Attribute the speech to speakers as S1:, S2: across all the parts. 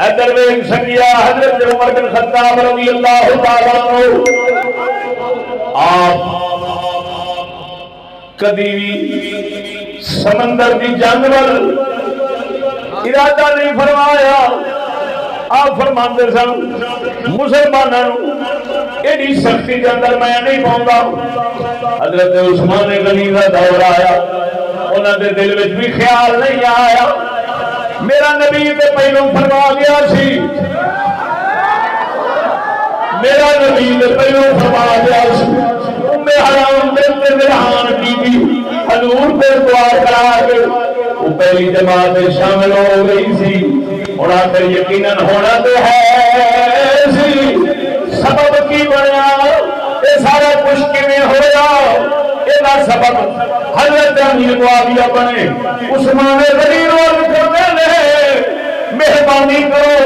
S1: ادھر ویکھ سنگیا حضرت عمر بن خطاب رضی اللہ تعالی عنہ آپ کبھی بھی سمندر کی جنگ ول ارادہ نہیں فرمایا. آپ فرماتے سن مسلمانوں ایڈی سختی کے اندر میں نہیں پاؤں. حضرت عثمان غنی کا دور آیا, انہوں نے دل میں بھی خیال نہیں آیا. میرا نبی تے پہلو فرما گیا سی, میرا نبی تے پہلو فرما گیا سی. ام حرام بنت ملحان بی حضور پہ دعا کرا کے وہ پہلی جماعت میں شامل ہو گئی سی. اور آخر یقیناً ہونا تو ہے سی. سبب کی بنیا یہ سارا کچھ کیویں ہوا؟ یہ سبب حضرت امیر معاویہ بنے. عثمان غنی روز کرتے ہیں مہربانی کرو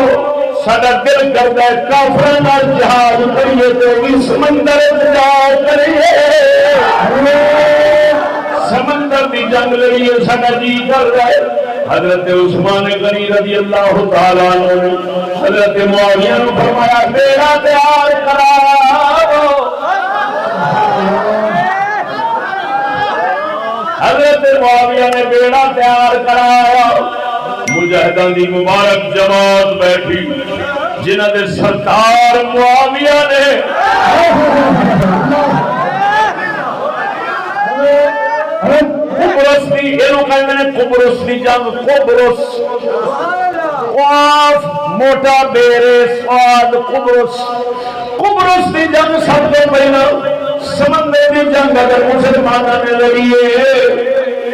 S1: سارا دل کرتا ہے کافروں کا جہاد کریے تو بھی سمندر جا کریے, سمندر کی جنگ لڑیے سارا جی کر رہا ہے. حضرت عثمان غنی رضی اللہ تعالیٰ عنہ نے حضرت معاویہ نے فرمایا بیڑا تیار کراؤ. حضرت معاویہ نے بیڑا تیار کرایا. مجاہدان دی مبارک جماعت بیٹھی جنہاں دے سردار معاویہ نے قبرص دی اینو کہندے نے قبرص دی جنگ. قبرص قاف موٹا بیرے سواد قبرص. قبرص دی جنگ سب تو پہلا سمندر دی جنگ اگر مسلمانوں نے لڑی ہے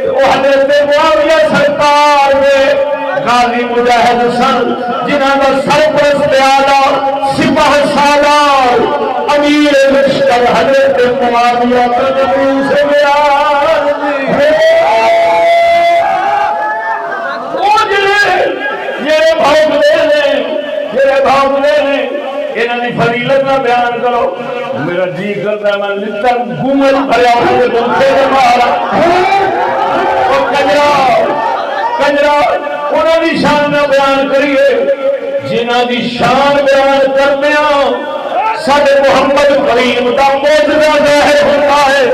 S1: وہ حضرت معاویہ سرکار نے غازی مجاہد سن جنہاں دا سرپرست اعلیٰ سپاہ سالار امیر لشکر حضرت معاویہ کا نبی سے بیان بھاگنے انہوں نے فضیلت کا بیان کرو. میرا جی کرتا ہے میں لطر گھومل بھریا ہوئے دلتے سے مارا اور کنجرا انہوں نے شان میں بیان کریے جنہوں نے شان بیان کرتے ہیں سارے محمد کریم کا موجودہ ظاہر ہوتا ہے.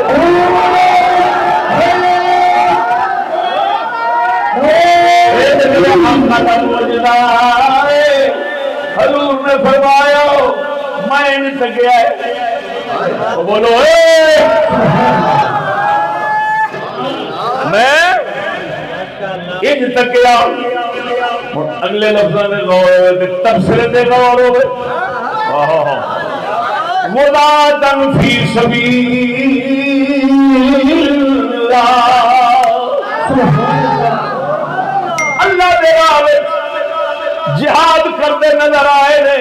S1: حضور نے فرمایا میں نہیں تکیا ہے, بولو میں ان تکیا. اگلے لفظوں میں غور ہوئے تبصرے دے غور ہوئے مدادن فی سبیل اللہ دے راہ جہاد کرتے نظر آئے نے.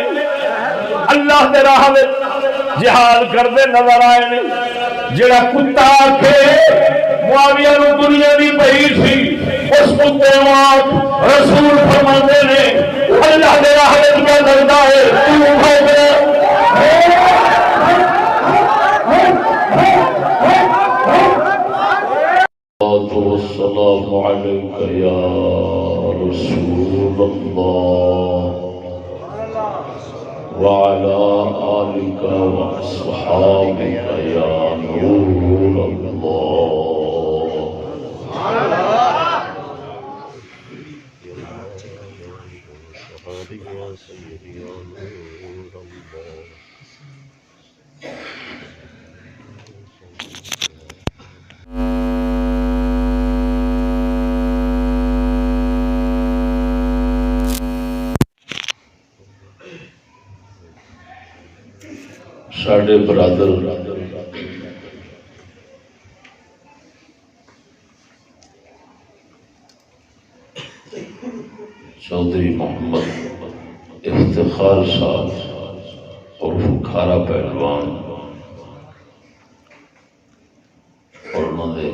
S1: اللہ دے راہ جہاد کرتے نظر آئے نے. جڑا کتا آکھے معاویہ نو دنیا دی پئی سی اس کتے نو رسول فرماندے نے اللہ دے راہ کیا کرتا ہے تو بھاگے. السلام علیکہ یا رسول اللہ وعلى آلك وأصحابك يا نور الله. ساڈے برادر چودھری محمد افتخار صاحب اور کھارا پہلوان اور انہوں نے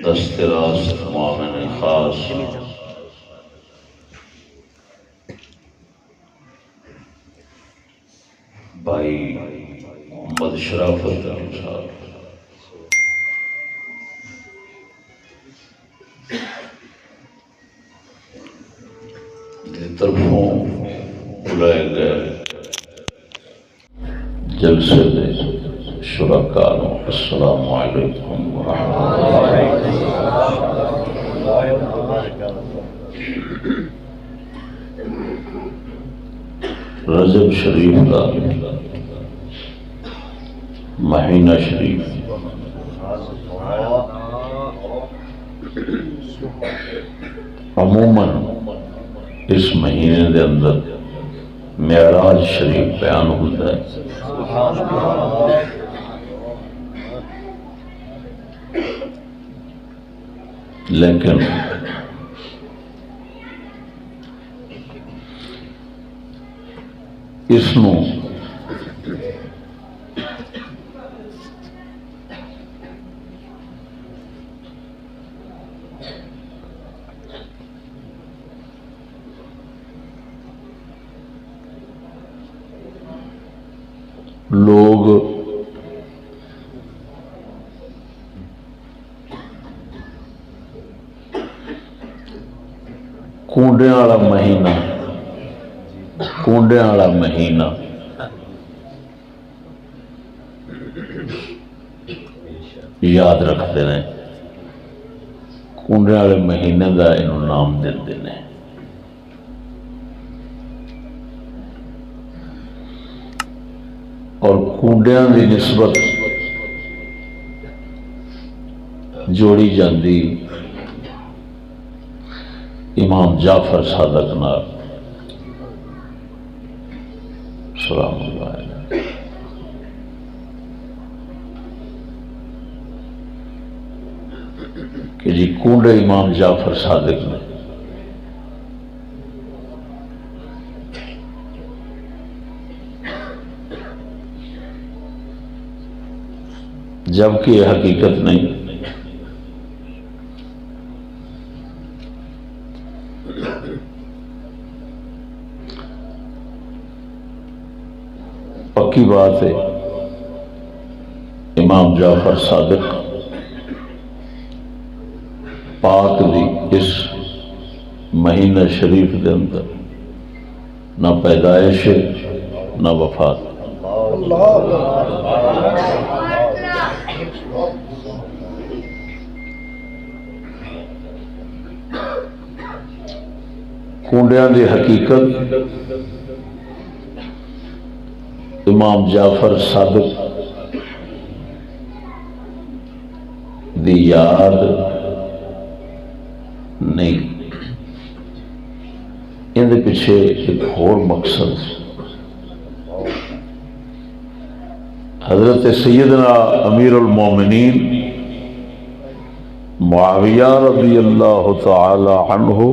S1: دست راست معاون خاص بھائی محمد شرافت علی صاحب طرفوں بلائے گئے جلسے دے شرکاء السلام علیکم ورحمۃ اللہ۔ رجب شریف کا مہینہ شریف عموماً اس مہینے دے اندر معراج شریف بیان ہوتا ہے، لیکن اس نو لوگ کونڈے والا مہینہ یاد رکھتے ہیں، کونڈے والے مہینے کا انہوں نام دیتے ہیں۔ اور کونڈیاں دی نسبت جوڑی جاندی امام جعفر صادق نال سلام اللہ علیہ، کہ جی کونڈے امام جعفر صادق نے جبکہ یہ حقیقت نہیں۔ پکی بات ہے، امام جعفر صادق پاک دی اس مہینہ شریف دے اندر نہ پیدائش نہ وفات، کونڈیاں دی حقیقت امام جعفر صادق دی یاد نہیں، ان دے پیچھے ایک اور مقصد، حضرت سیدنا امیر المومنین معاویہ رضی اللہ تعالی عنہ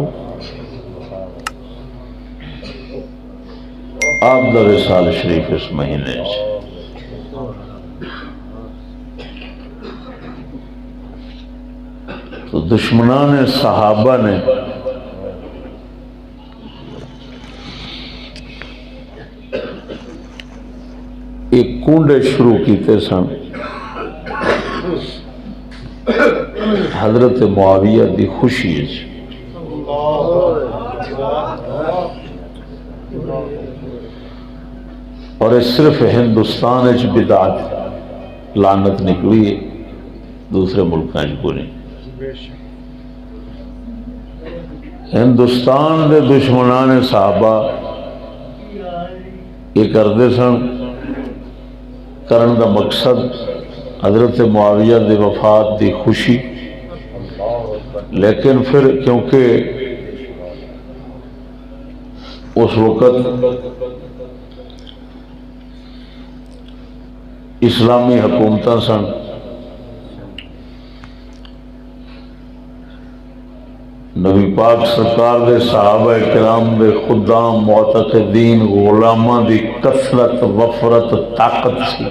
S1: آپ دا وصال شریف اس مہینے تو دشمنان صحابہ نے ایک کونڈے شروع کیتے سن حضرت معاویہ دی خوشی ہے، اور اس صرف ہندوستان بدعت لعنت نکلی ہے، دوسرے ملکوں کو نہیں۔ ہندوستان دے دشمنان صحابہ یہ کرتے سن، کرن دا مقصد حضرت معاویہ دی وفات دی خوشی، لیکن پھر کیونکہ اس وقت اسلامی حکومت سن، نبی پاک سرکار دے صحابہ کرام دے خدام معتقدین غلاماں دی کثرت وفرت طاقت سی،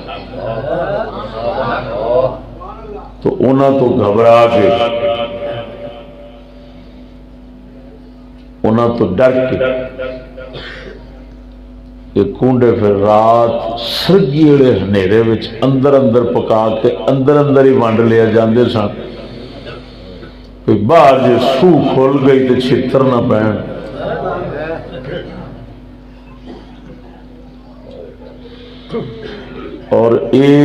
S1: تو انہاں تو گھبرا کے، انہاں تو ڈر کے یہ کونڈے پھر رات سرگیڑے ہنیرے وچ اندر اندر پکا کے اندر اندر ہی ونڈ لیا جاندے سن، باہر جی سو کھل گئی تو چھتر نہ پہن. اور اے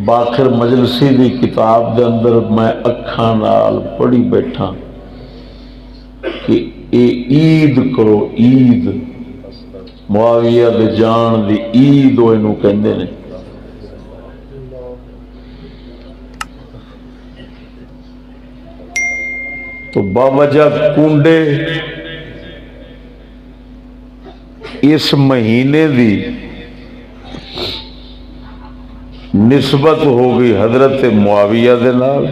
S1: باخر مجلسی دی کتاب دے اندر میں اکھاں نال پڑھی بیٹھا کہ اے عید کرو، عید معاویہ دے جان دی عید وہ انہوں کہندے نے. تو باوجہ کنڈے اس مہینے دی نسبت ہو گئی حضرت معاویہ دے نال.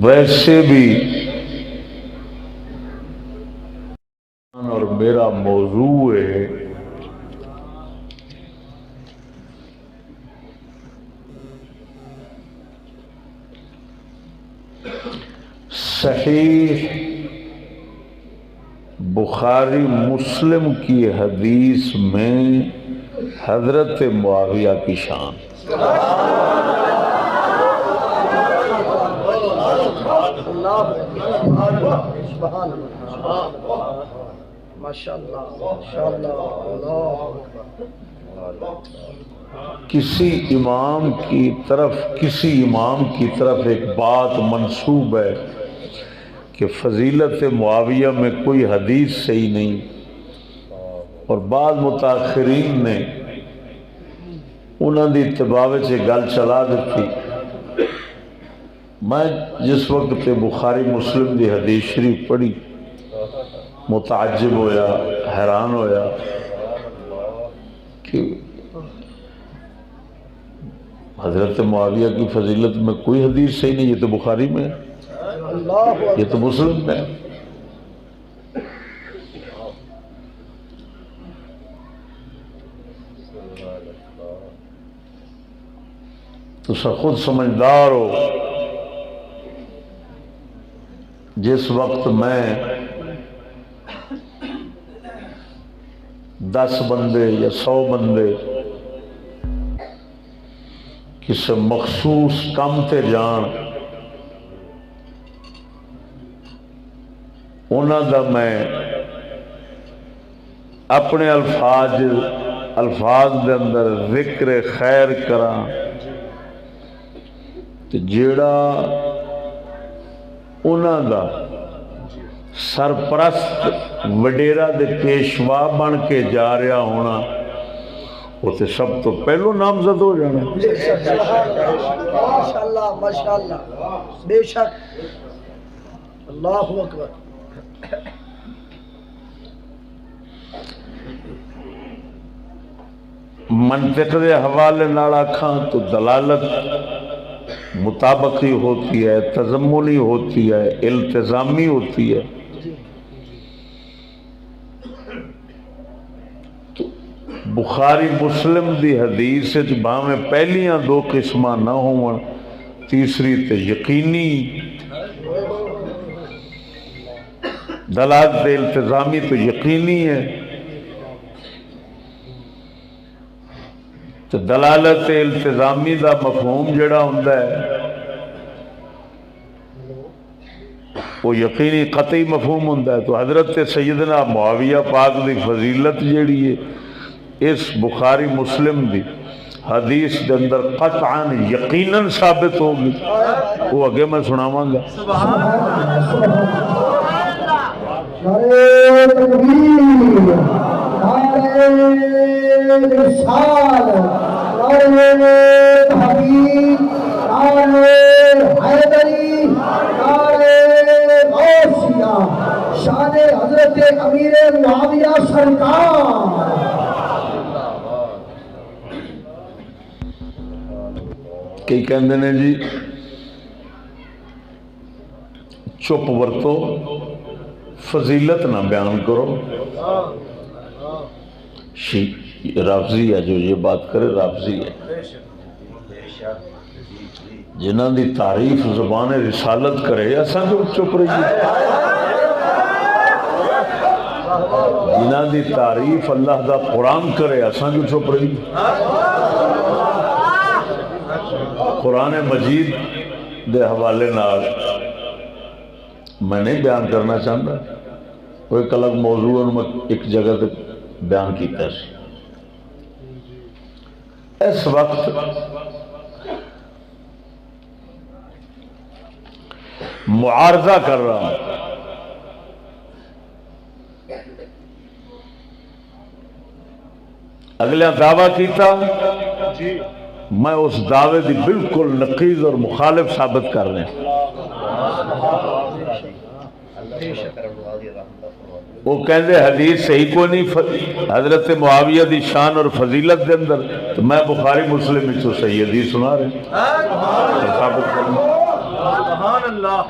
S1: ویسے بھی اور میرا موضوع ہے صحیح بخاری مسلم کی حدیث میں حضرت معاویہ کی شان. کسی امام کی طرف ایک بات منسوب ہے کہ فضیلت معاویہ میں کوئی حدیث صحیح نہیں، اور بعض متاخرین نے انہوں نے اتباع سے گل چلا دیتی. میں جس وقت بخاری مسلم دی حدیث شریف پڑھی متعجب ہویا، حیران ہویا کہ حضرت معاویہ کی فضیلت میں کوئی حدیث صحیح نہیں. یہ تو بخاری میں ہے، یہ تو مسلم میں ہے. تو خود سمجھدار ہو. جس وقت میں 10 بندے یا 100 بندے کسی مخصوص کام تے جان، انہوں دا میں اپنے الفاظ دے اندر ذکر خیر کراں تو جیڑا انہوں دا سرپرست وڈیرا دے پیشوا بن کے جا رہا ہونا، وہ تو سب تو پہلو نامزد ہو جانا.
S2: ماشاءاللہ ماشاءاللہ بے شک. اللہ اکبر.
S1: منطق دے حوالے نال آکھاں تو دلالت مطابقی ہوتی ہے، تضمنی ہوتی ہے، التزامی ہوتی ہے. تو بخاری مسلم دی حدیث بھاویں پہلیاں 2 قسماں نہ ہوں، تیسری تے یقینی دلالت التزامی تو یقینی ہے. تو دلالت التزامی دا مفہوم جڑا ہوندا ہے وہ یقینی قطعی مفہوم ہوندا ہے. تو حضرت سیدنا معاویہ پاک دی فضیلت جیڑی ہے اس بخاری مسلم دی حدیث دے اندر قطعاً یقیناً ثابت ہوگی. وہ اگے میں سناواں گا.
S2: شان حضرت امیر معاویہ سرکار.
S1: کئی کہندے نے جی چپ ورتو، فضیلت نہ بیان کرو. رافضی ہے جو یہ بات کرے، رافضی ہے. جنہ دی تعریف زبان رسالت کرے ایسا جو چپ رہی. جنہ دی تعریف اللہ دا قرآن کرے ایسا جو چپ رہی. قرآن مجید
S3: دے حوالے نال میں نہیں بیان کرنا چاہتا، وہ ایک الگ موضوع میں ایک جگہ تے بیان کیتا ہے۔ اس وقت معارضہ کر رہا ہوں، اگلے دعویٰ کیتا، میں اس دعوے دی بالکل نقیض اور مخالف ثابت کر رہے ہیں۔ وہ کہندے حدیث صحیح کو نہیں حضرت معاویہ دی شان اور فضیلت دے اندر، تو میں بخاری مسلم میں تو صحیح حدیث سنا رہے ہیں، ثابت کرنا۔
S2: سبحان اللہ۔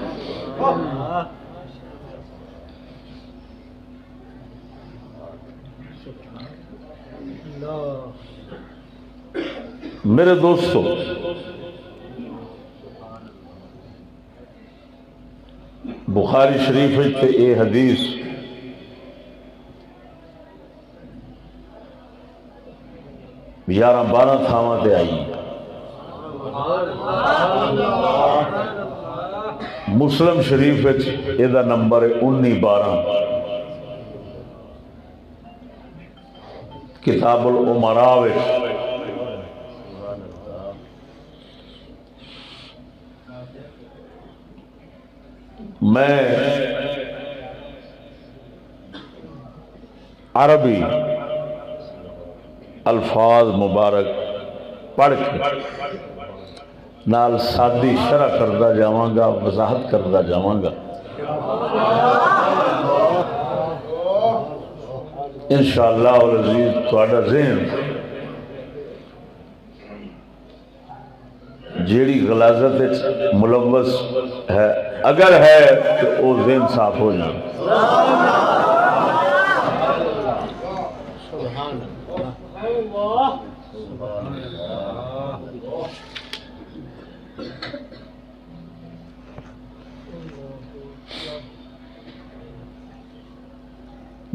S3: میرے دوستو، بخاری شریف تے اے حدیث یارہ 12 تھاواں تے آئی، مسلم شریف ادا نمبر 19-12، کتاب الامراء میں عربی الفاظ مبارک پڑھ کے نال سادی شرح کردہ جاواں گا، وضاحت کردہ جاواں گا، انشاءاللہ العزیز تہاڈا ذہن جیڑی غلاظت ملوث ہے اگر ہے تو وہ ذہن صاف ہو جائے۔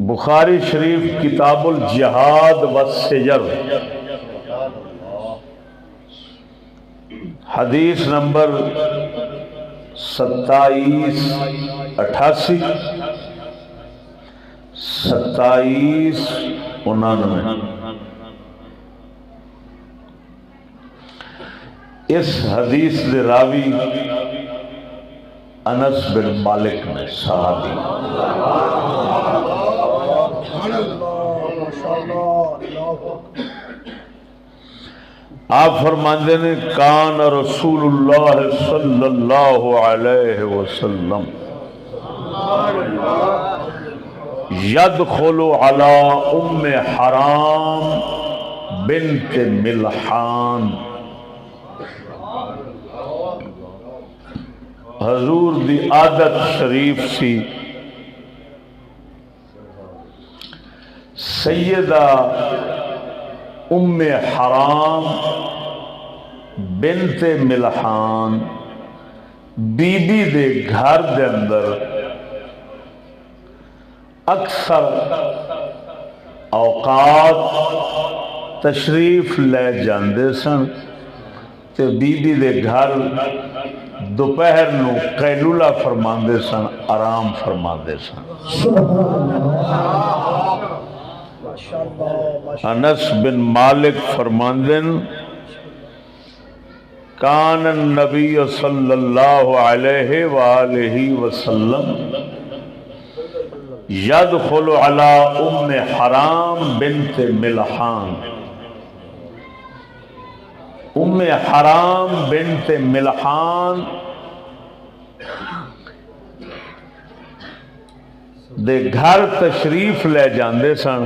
S3: بخاری شریف کتاب الجہاد والسجر، حدیث نمبر 2788 2799۔ اس حدیث دے راوی انس بن مالک میں صحابی، آپ فرماندے نے کان رسول اللہ صلی اللہ علیہ وسلم یدخل علی ام حرام بنت ملحان، حضور دی عادت شریف سی سیدہ ام حرام بنت ملحان بی بی دے گھر دے اندر اکثر اوقات تشریف لے جاندے سن تے بی بی دے گھر دوپہر نو قیلولہ فرماندے سن، آرام فرماندے سن۔ انس بن مالک فرماندن کان النبی صلی اللہ علیہ وآلہ وسلم یدخل علی ام حرام بنت ملحان، ام حرام بنت ملحان دے گھر تشریف لے جاندے سن،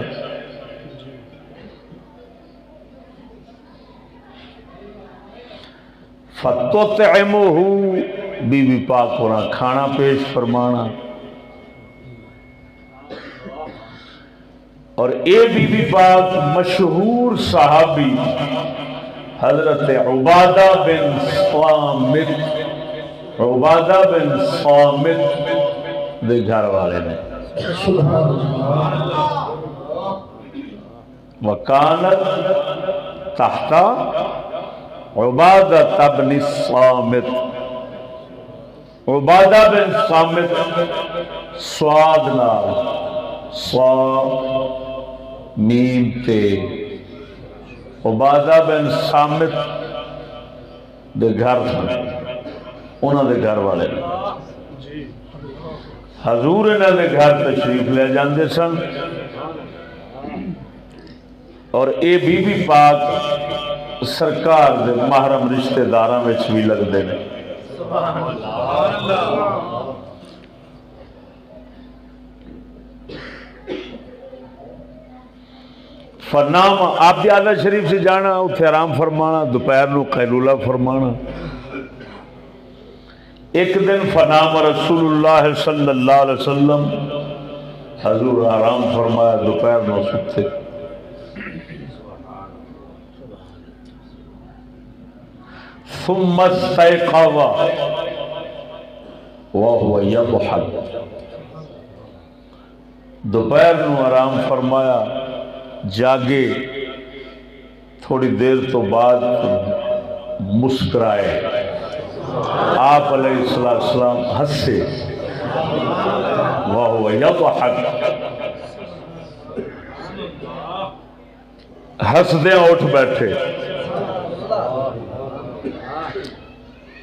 S3: فتطعمہ، بی بی پاک ہونا کھانا پیش فرمانا، اور اے بی بی پاک مشہور صحابی حضرت عبادہ بن صامت، عبادہ بن صامت دے گھر والے نے، وکانت تحت عبادہ بن صامت، عبادہ بن صامت سواد نال صا میم تے عبادہ بن صامت دے گھر انہاں دے گھر والے حضور انہاں دے گھر تشریف لے جاندے سن اور اے بی بی پاک سرکار دے محرم رشتہ داراں وچ بھی لگدے نے فرنام آپ اعلیٰ شریف سے جانا اتنے آرام فرمانا دوپہر نو قیلولہ فرمانا ایک دن فنام رسول اللہ صلی اللہ علیہ وسلم حضور آرام فرمایا دوپہر نو ستے ثم استيقظ وهو يضحك دوپہر نو آرام فرمایا جاگے تھوڑی دیر تو بعد مسکرائے آپ علیہ السلام ہنسے وهو يضحك ہنسدے اٹھ بیٹھے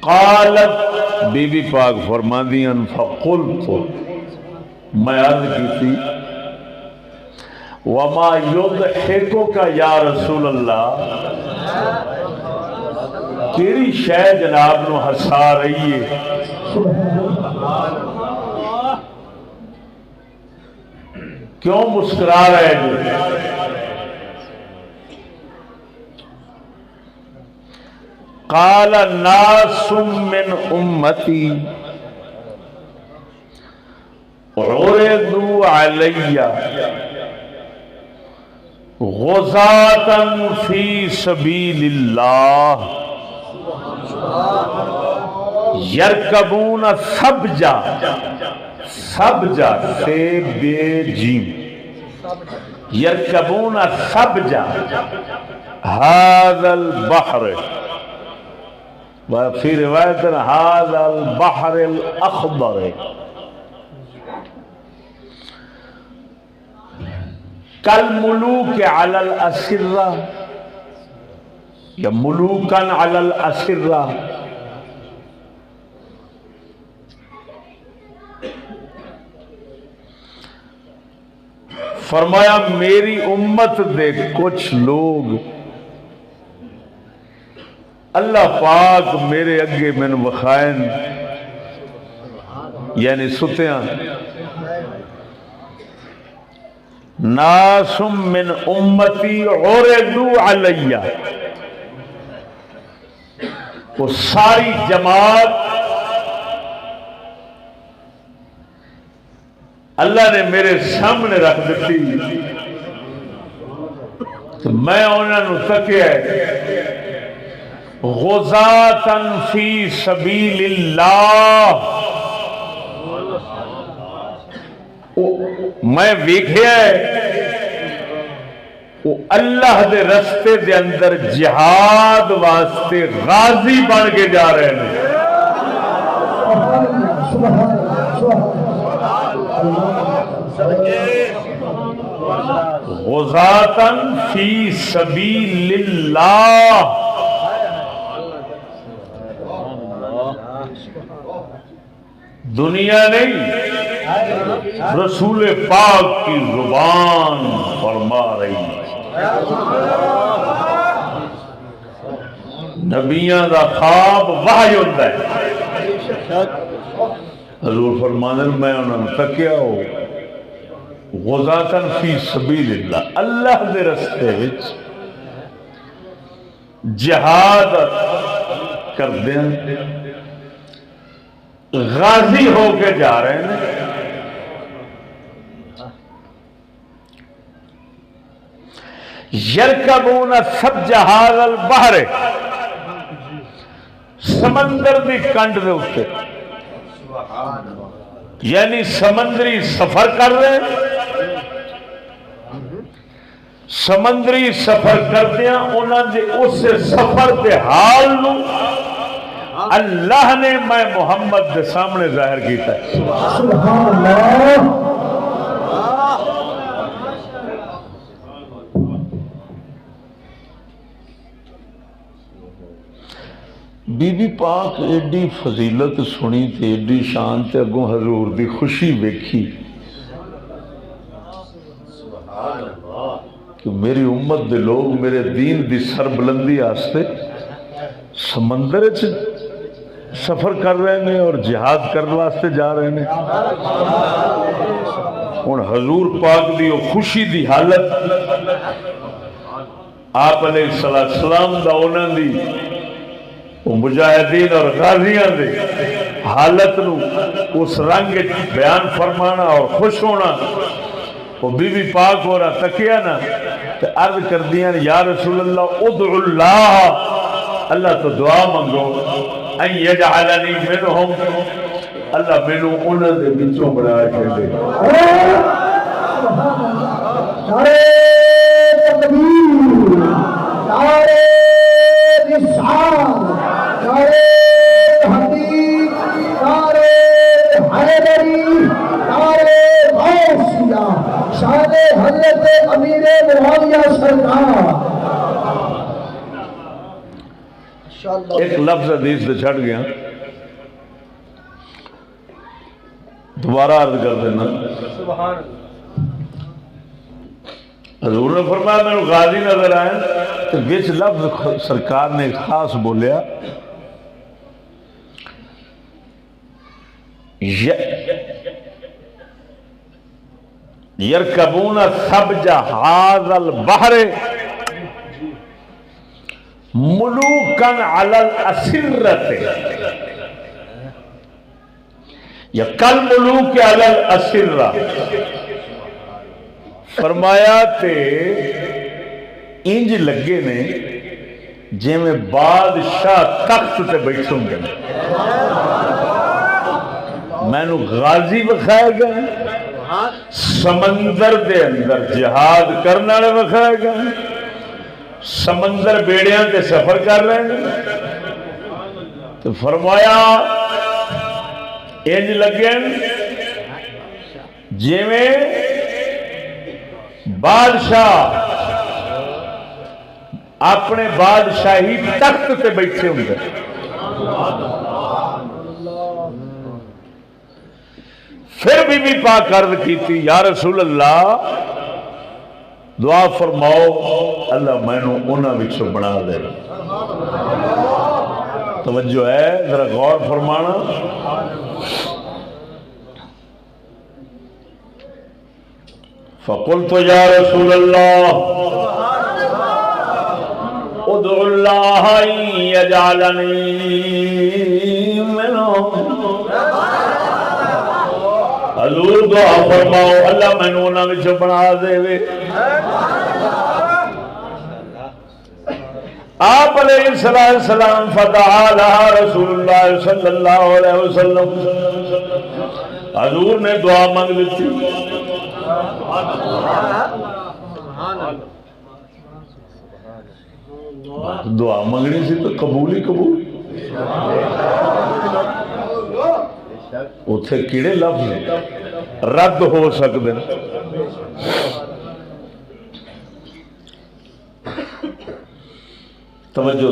S3: قالت بی بی پاک فرماندیاں فقلت میں عرض کی تھی وما یضحکک یا رسول اللہ تیری شے جناب نو ہسا رہی ہے کیوں مسکرا رہے جو قال ناس من امتی عرضوا علی غزاة فی سبیل اللہ یرکبون سبجا سبجا سے بے جیم یرکبون سبجا هذا البحر وفي روایت هذا البحر الاخضر كالملوك على الاسرة یا ملوکا على الاسرة فرمایا میری امت دے کچھ لوگ اللہ پاک میرے اگے من وخائن یعنی ستیاں ناس من امتی عرضوا علی وہ ساری جماعت اللہ نے میرے سامنے رکھ دیتی تو میں انہوں نے تکیا غزاة فی سبیل اللہ میں ویکھیا ہے وہ اللہ دے رستے دے اندر جہاد واسطے غازی بن کے جا رہے ہیں غزاة فی سبیل اللہ دنیا نہیں رسول پاک کی زبان فرما رہی نبیاں دا خواب وحی ہوتا ہے حضور فرمانے میں انہوں نے تکیا ہو غزاة فی سبیل اللہ اللہ دے رستے وچ جہاد کر دیں غازی ہو کے جا رہے ہیں یرکبون سبج هذا البحر سمندر دی کنڈ دے اوتے یعنی سمندری سفر کر رہے ہیں سمندری سفر کردیاں انہاں دے اس سفر دے حال نو اللہ نے میں محمد کے سامنے ظاہر کیتا ہے.
S4: سبحان اللہ.
S3: بی بی پاک ایڈی فضیلت سنی تے ایڈی شان تے اگوں حضور دی خوشی ویکھی کہ میری امت دے لوگ میرے دین دی سربلندی آستے سمندر وچ سفر کر رہے ہیں اور جہاد کرنے واسطے جا رہے ہیں. ہن حضور پاک دی خوشی دی حالت آپ علیہ السلام دا انہاں دی مجاہدین اور غازیاں دے حالت نو اس رنگ بیان فرمانا اور خوش ہونا. وہ بی بی پاک ہو رہا تکیا نا تو عرض کر دیا یا رسول اللہ ادعو اللہ، اللہ تو دعا منگو ان یجعلنی منہم، اللہ مینوں انہاں دے وچوں بنا کے دے.
S4: نعرہ تکبیر، نعرہ رسالت، نعرہ حقیق، نعرہ حیدری، نعرہ غوثیہ، شان حضرت امیر معاویہ سرکار.
S3: ایک لفظ حدیث سے چھڑ گیا، دوبارہ عرض کر دینا. حضور نے فرمایا میں غازی نظر آئے تو وچ لفظ سرکار نے خاص بولیا یرکبون سبج هذا البحر ملوکا علی الاسرۃ، یا کل ملوک علی الاسرہ. فرمایا تے انج لگے نے جی میں بادشاہ تخت تے بیٹھے ہوں گے. میں نو غازی بکھایا گیا، سمندر دے اندر جہاد کرنے والے بکھایا گیا، سمندر بیڑیاں تے سفر کر رہے ہیں. تو فرمایا انج لگے جی میں بادشاہ اپنے بادشاہی تخت تے بیٹھے ہوں گے. پھر بی بی پاک عرض کی تھی یا رسول اللہ دعا فرماؤ اللہ میں نو انہاں وچوں بنا دے. توجہ ہے ذرا غور فرمانا. فقلت یا رسول اللہ ادعو اللہ ان یجعلنی منہم، حضور دعا فرماؤ اللہ میں نو انہاں وچوں بنا دے وے. آپ علیہ السلام فدعا لہا رسول اللہ صلی اللہ علیہ وسلم، حضور نے دعا مانگ لیتی. دعا منگنی سی تو قبول ہی قبول. اتھے کیڑے لفظ رد ہو سکتے ہیں. توجہ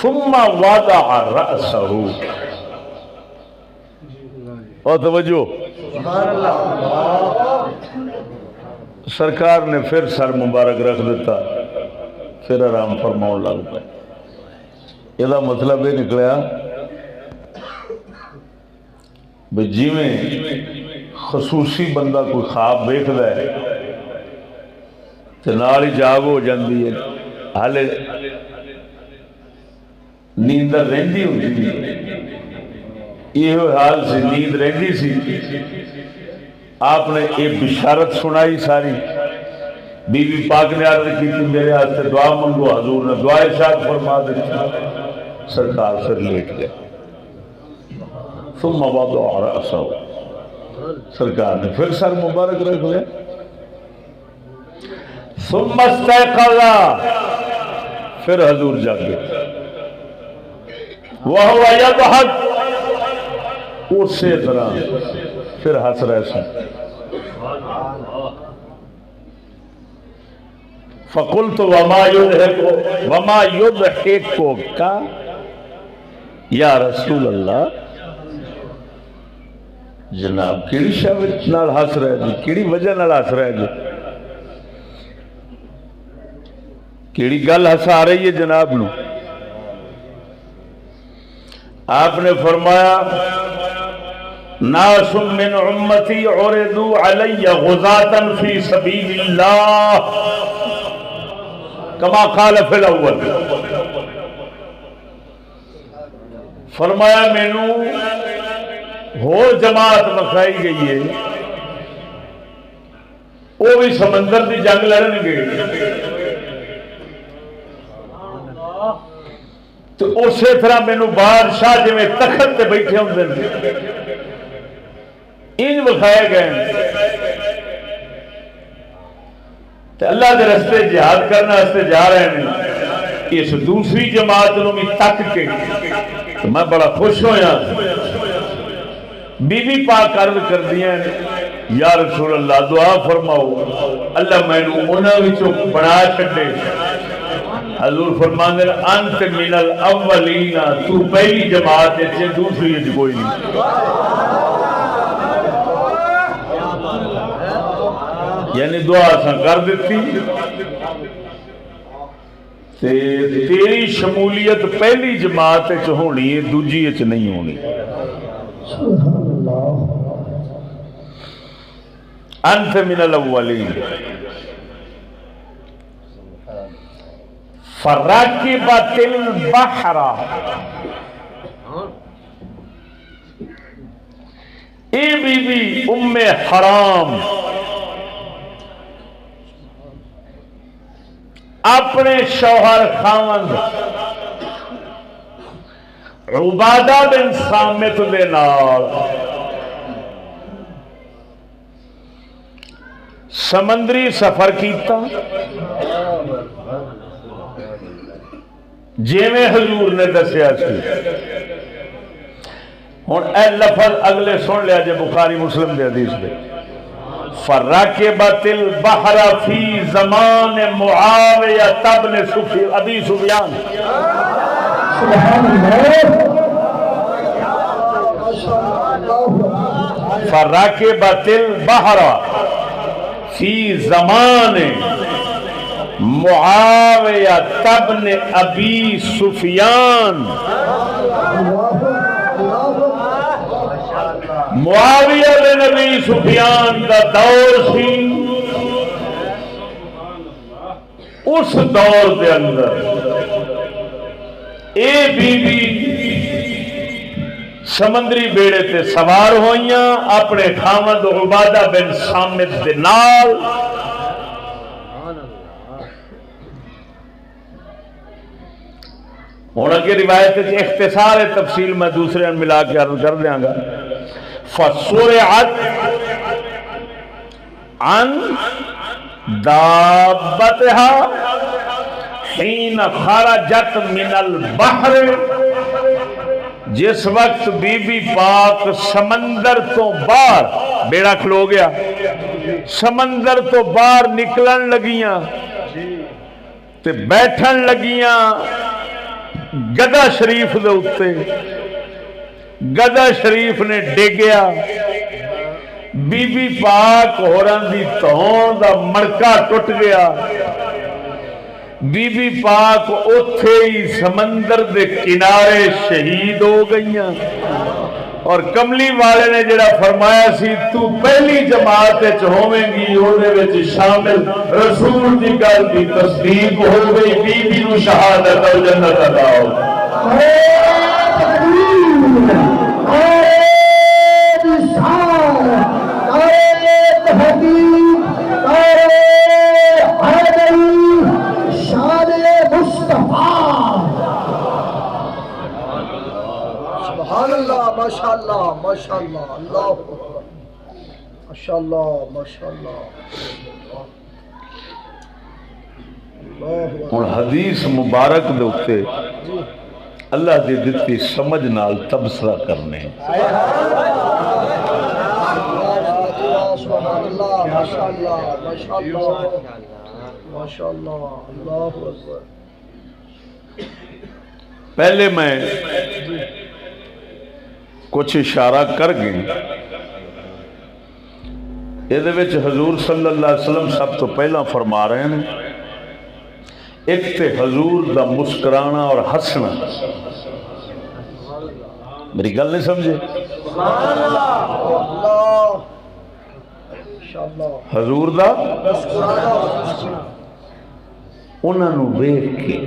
S3: ثم وضع رأسه، اور توجہ سرکار نے پھر سر مبارک رکھ دیتا، پھر آرام فرماؤں لگ پائے. یہ مطلب یہ نکلیا بھئی جی میں خصوصی بندہ کوئی خواب دیکھ ہے تو نال ہی جاگ ہو جاندی ہے، حالے نیندر رہندی ہوتی ہے. یہ حال سی، نیند رہندی سی. آپ نے ایک بشارت سنائی ساری. بی بی پاک نے عرض کی تھی میرے ہاتھ سے دعا منگو، حضور نے دعا ارشاد فرما دی. سرکار پھر لیٹ گئے. ثم وضع رأسه، سرکار نے پھر سر مبارک رکھ لیا. ثم استيقظ، پھر حضور جاگے. وہو یضحک، اسی طرح پھر ہنس رہے سن. فقلت وما یضحکک یا رسول اللہ، جناب کیڑی شے نال ہس رہے جی، کیڑی وجہ نال ہس رہے جی، کیڑی گل ہسا رہی ہے جناب نو؟ آپ نے فرمایا ناس من امتی عرضوا علی غزاة فی سبیل اللہ کما قال فی الاول. فرمایا مینو ہور جماعت مکھائی گئی ہے، وہ بھی سمندر دی جنگ لڑن گے، تو اسی طرح مینو بادشاہ جی میں تخت تے بیٹھے ہوں ان بکھائے گئے تے اللہ دے رستے جہاد کرنا رستے جا رہے ہیں. اس دوسری جماعت نو بھی تک کے میں بڑا خوش ہویا. بی بی پاک عرض کر دیا یا رسول اللہ دعا فرماؤ اللہ مینو انہاں وچوں بنا چھڈے. حضور فرماندے انت من الاولین، تو پہلی جماعت ہے، دوسری ہے کوئی نہیں. یعنی دعا اساں کر دیتی تے تیری شمولیت پہلی جماعت وچ ہونی ہے، دوجی وچ نہیں ہونی. انت من الاولین. فرکبت البحر، اے بی بی ام حرام اپنے شوہر خاوند عبادہ بن صامت دے نال سمندری سفر کیتا، جیویں حضور نے دسیا سی. ہن اے لفظ اگلے سن لیا جے بخاری مسلم دے حدیث دے. فرکبت البحر فی زمان معاویہ بن ابی سفیان. فرکبت البحر فی زمان معاویہ بن ابی سفیان. معاویہ بن ابی سفیان کا دور سی. اس دور کے اندر اے بی بی سمندری بیڑے تے سوار ہوئیاں اپنے خاوند عبادہ بن صامت دے نال. ہوں اگے روایت اختصار تفصیل میں دوسرے ملا کے عرض کر دیا گا. فسرعت عن دابتها حين خرجت من البحر. جس وقت بی بی پاک سمندر تو باہر، بیڑا کھلو گیا، سمندر تو باہر نکلن لگیاں تے بیٹھن لگیاں گدا شریف دے اتے. گدا شریف نے ڈگیا، بی بی پاک ہوراں دی تہون دا مڑکا ٹوٹ گیا. بی بی پاک اوتھے ہی سمندر دے کنارے شہید ہو گئیاں. اور کملی والے نے جڑا فرمایا سی تو پہلی جماعت وچ ہوویں گی، اودے وچ شامل رسول دی گل دی تصدیق ہو گئی. بی بی نو شہادت اور جنت عطا ہو گئی.
S4: ماشاءاللہ ماشاءاللہ اللہ ماشاءاللہ ماشاءاللہ.
S3: ہن حدیث مبارک دے اوتے اللہ دی دتی سمجھ نال تبصرہ کرنے
S4: سبحان اللہ ماشاءاللہ ماشاءاللہ ماشاءاللہ اللہ اکبر
S3: پہلے میں کچھ اشارہ کر گئی یہ حضور صلی اللہ علیہ وسلم سب تو پہلا فرما رہے ہیں ایک تے حضور دا مسکرانا اور ہسنا میری گل نہیں سمجھے حضور دا انہاں نو ویکھ کے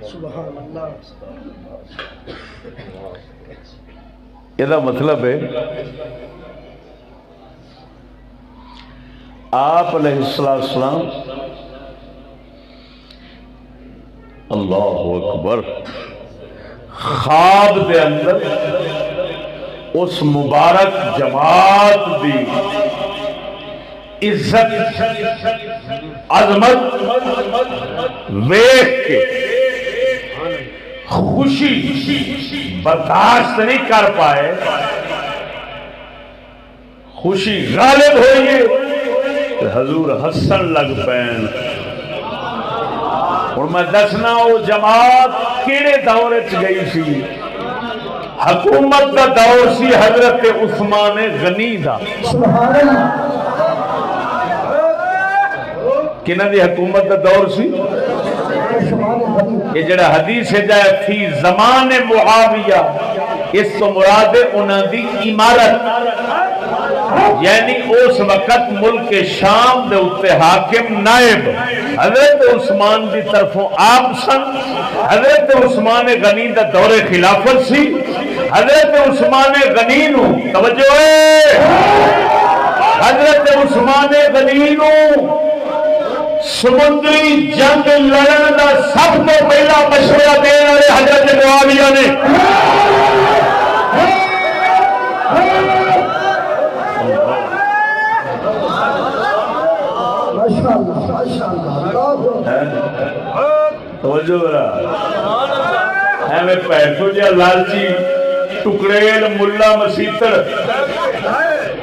S4: سبحان اللہ
S3: یہ مطلب ہے آپ علیہ السلام اللہ اکبر خواب دے اندر اس مبارک جماعت دی عزت عظمت ویکھ کے خوشی برداشت نہیں کر پائے خوشی غالب ہوئی حضور حسن لگ پین اور میں دسنا وہ جماعت کیڑے دور چ گئی سی حکومت دا دور سی حضرت عثمان غنی دا کنہ دی حکومت دا دور سی یہ جڑا حدیث ہے جائے فی زمان معاویہ اس تو مراد انہاں دی عمارت یعنی اس وقت ملک شام دے اتے حاکم نائب حضرت عثمان دی طرفوں آپ سن حضرت عثمان غنی دا دور خلافت سی حضرت عثمان غنی نو توجہ ہے حضرت عثمان غنی نو سمندری جنگ لڑن دا سب تو پہلا مشورہ دینے والے حضرت معاویہ نے توجہ برا ایویں پیسوں جا لالچی ٹکڑیل ملا مسیتر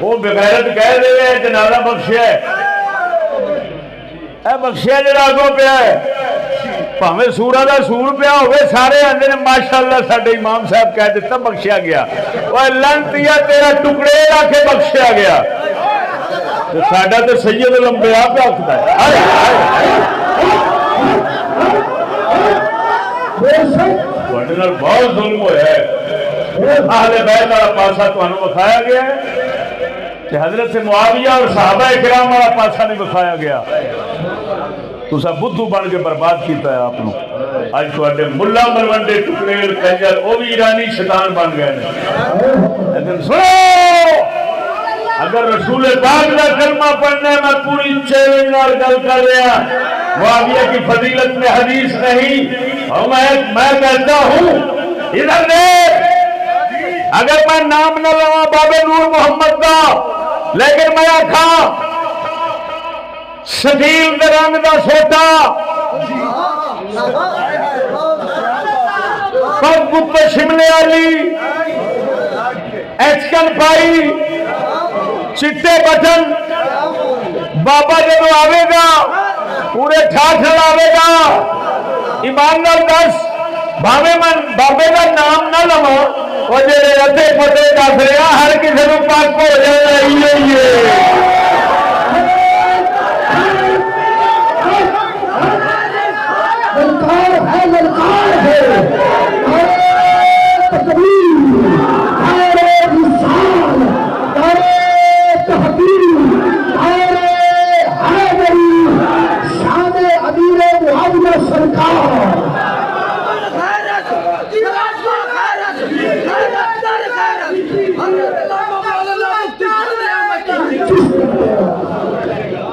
S3: وہ بغیرت کہہ دے جنازہ بخشیا ہے اے بخشیا جڑا اگوں پیا ہے بھاویں سورا دا سور پیا ہوئے سارے آندے نے ماشاءاللہ ساڈے امام صاحب کہہ دیتا بخشیا گیا اوے لعنتیا تیرا ٹکڑیل آ کے بخشیا گیا ساڈا تے سید الانبیاء پہ آکھدا ہے تواڈے نال بہت ظلم ہویا ہے اہل بیت والا پاسا تانوں بخایا گیا ہے کہ حضرت معاویہ اور صحابہ کرام والا پاسا نہیں بخایا گیا تسا بدھو بن کے برباد کیتا ہے آپ نے اج تواڈے ملا ملوڈے ٹکڑیل کنجر وہ بھی ایرانی شیطان بن گئے ہیں لیکن سنو اگر رسول پاک کا کلمہ پڑھنا ہے میں پوری چیلنج نال گل کر رہا معاویہ کی فضیلت میں حدیث نہیں اور میں کہتا ہوں ادھر دیکھ اگر میں نام نہ لواں بابے نور محمد کا لیکن میں آکھا سبیل دے رنگ دا سوٹا پگ گپے شملے والی ایچکن پائی چٹے بٹن بابا جب آئے گا پورے ٹھاٹھ آئے گا ایمان نال دس بھاوے من بابے کا نام نہ لوا وہ جڑے ادھے پتے دس رہا ہر کسی کو پاک ہو جائے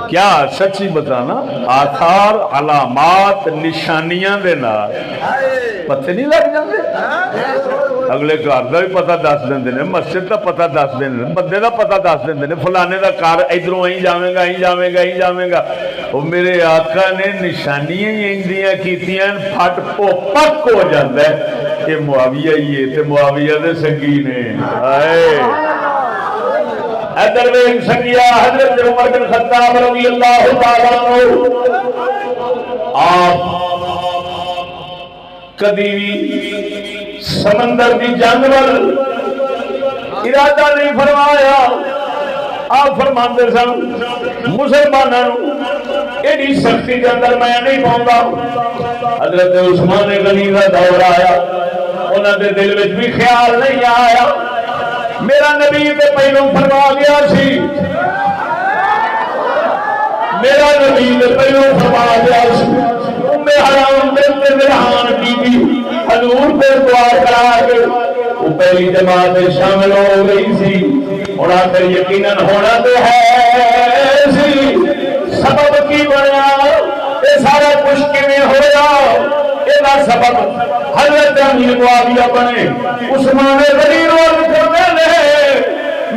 S3: کیا سچی بتانا آثار علامات نشانیاں دے نال پتہ نہیں لگ جاندے اگلے گھر کا بھی پتا دس دیں، مسجد کا پتا دس دیں، بندے کا پتا دس دیں، فلانے کا گھر ادھروں ایں جائے گا، ایں جائے گا، ایں جائے گا۔ وہ میرے آقا نے نشانیاں ہی اندیاں کیتیاں، پھٹ پو پک ہو جاتا ہے کہ معاویہ ہی ہے، تے معاویہ دے سنگی نے۔ ادھر ویکھ سنگیا، حضرت عمر بن خطاب رضی اللہ تعالیٰ عنہ آپ کدی سمندر کی جنگ وال ارادہ نہیں فرمایا۔ آپ فرماتے سن مسلمانوں ایڈی سختی کے اندر میں نہیں پاؤں۔ حضرت عثمان غنی کا دور آیا، انہوں نے دل میں بھی خیال نہیں آیا، میرا نبی تے پہلوں فرما گیا سی، میرا نبی تے پہلوں فرما گیا سی، حرام بنت ملحان بی بی حضور پہ دعا کرا کے وہ پہلی جماعت میں شامل ہو گئی سی۔ اور آخر یقیناً ہونا تو ہے سی، سبب کی بنیا یہ سارا کچھ کیویں ہویا، یہ سبب حضرت امیر معاویہ بنے۔ عثمان غنی روز کرتے ہیں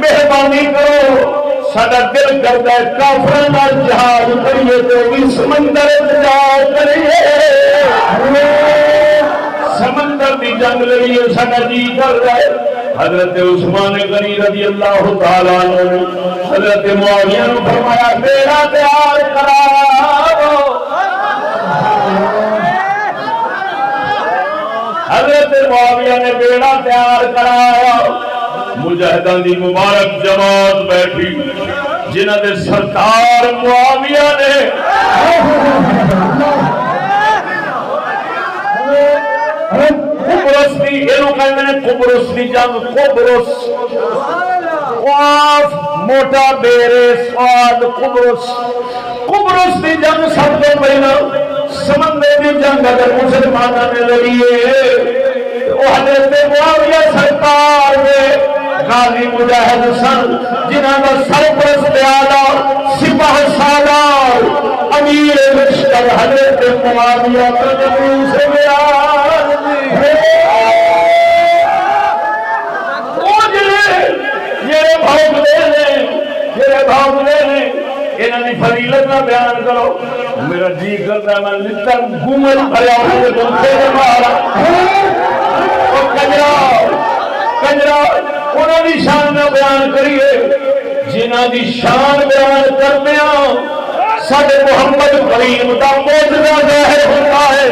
S3: مہربانی کرو، سارا دل کرتا ہے کافراں نال جہاد کریے تو بھی سمندر جا کریے، سمندر دی جنگ لڑیے، سارا جی کر رہا ہے۔ حضرت عثمان غنی رضی اللہ تعالیٰ عنہ نے حضرت معاویہ نے فرمایا بیڑا تیار کراؤ۔ حضرت معاویہ نے بیڑا تیار کرایا، مجاہدان دی مبارک جماعت بیٹھی جنہاں دے سردار معاویہ نے قبرص دی، اینو کہندے نے قبرص دی جنگ، قبرص قاف موٹا بیرے سواد قبرص، قبرص دی جنگ سب تو پہلا سمندر دی جنگ اگر مسلمانوں نے لڑی ہے وہ حضرت معاویہ سرکار نے غازی مجاہد سن جنہاں دا سرپرست اعلیٰ سپاہ سالار امیر لشکر حضرت معاویہ سے فضیلت کا بیان کرو، میرا جی کرتا ہے میں لطر گھومت بھریا ہوئے دنکے سے مارا کنجرا انہوں دی شان میں بیان کریے، جنہاں دی شان بیان کرنے ساڈے محمد کریم دا معجزہ ظاہر ہوتا ہے۔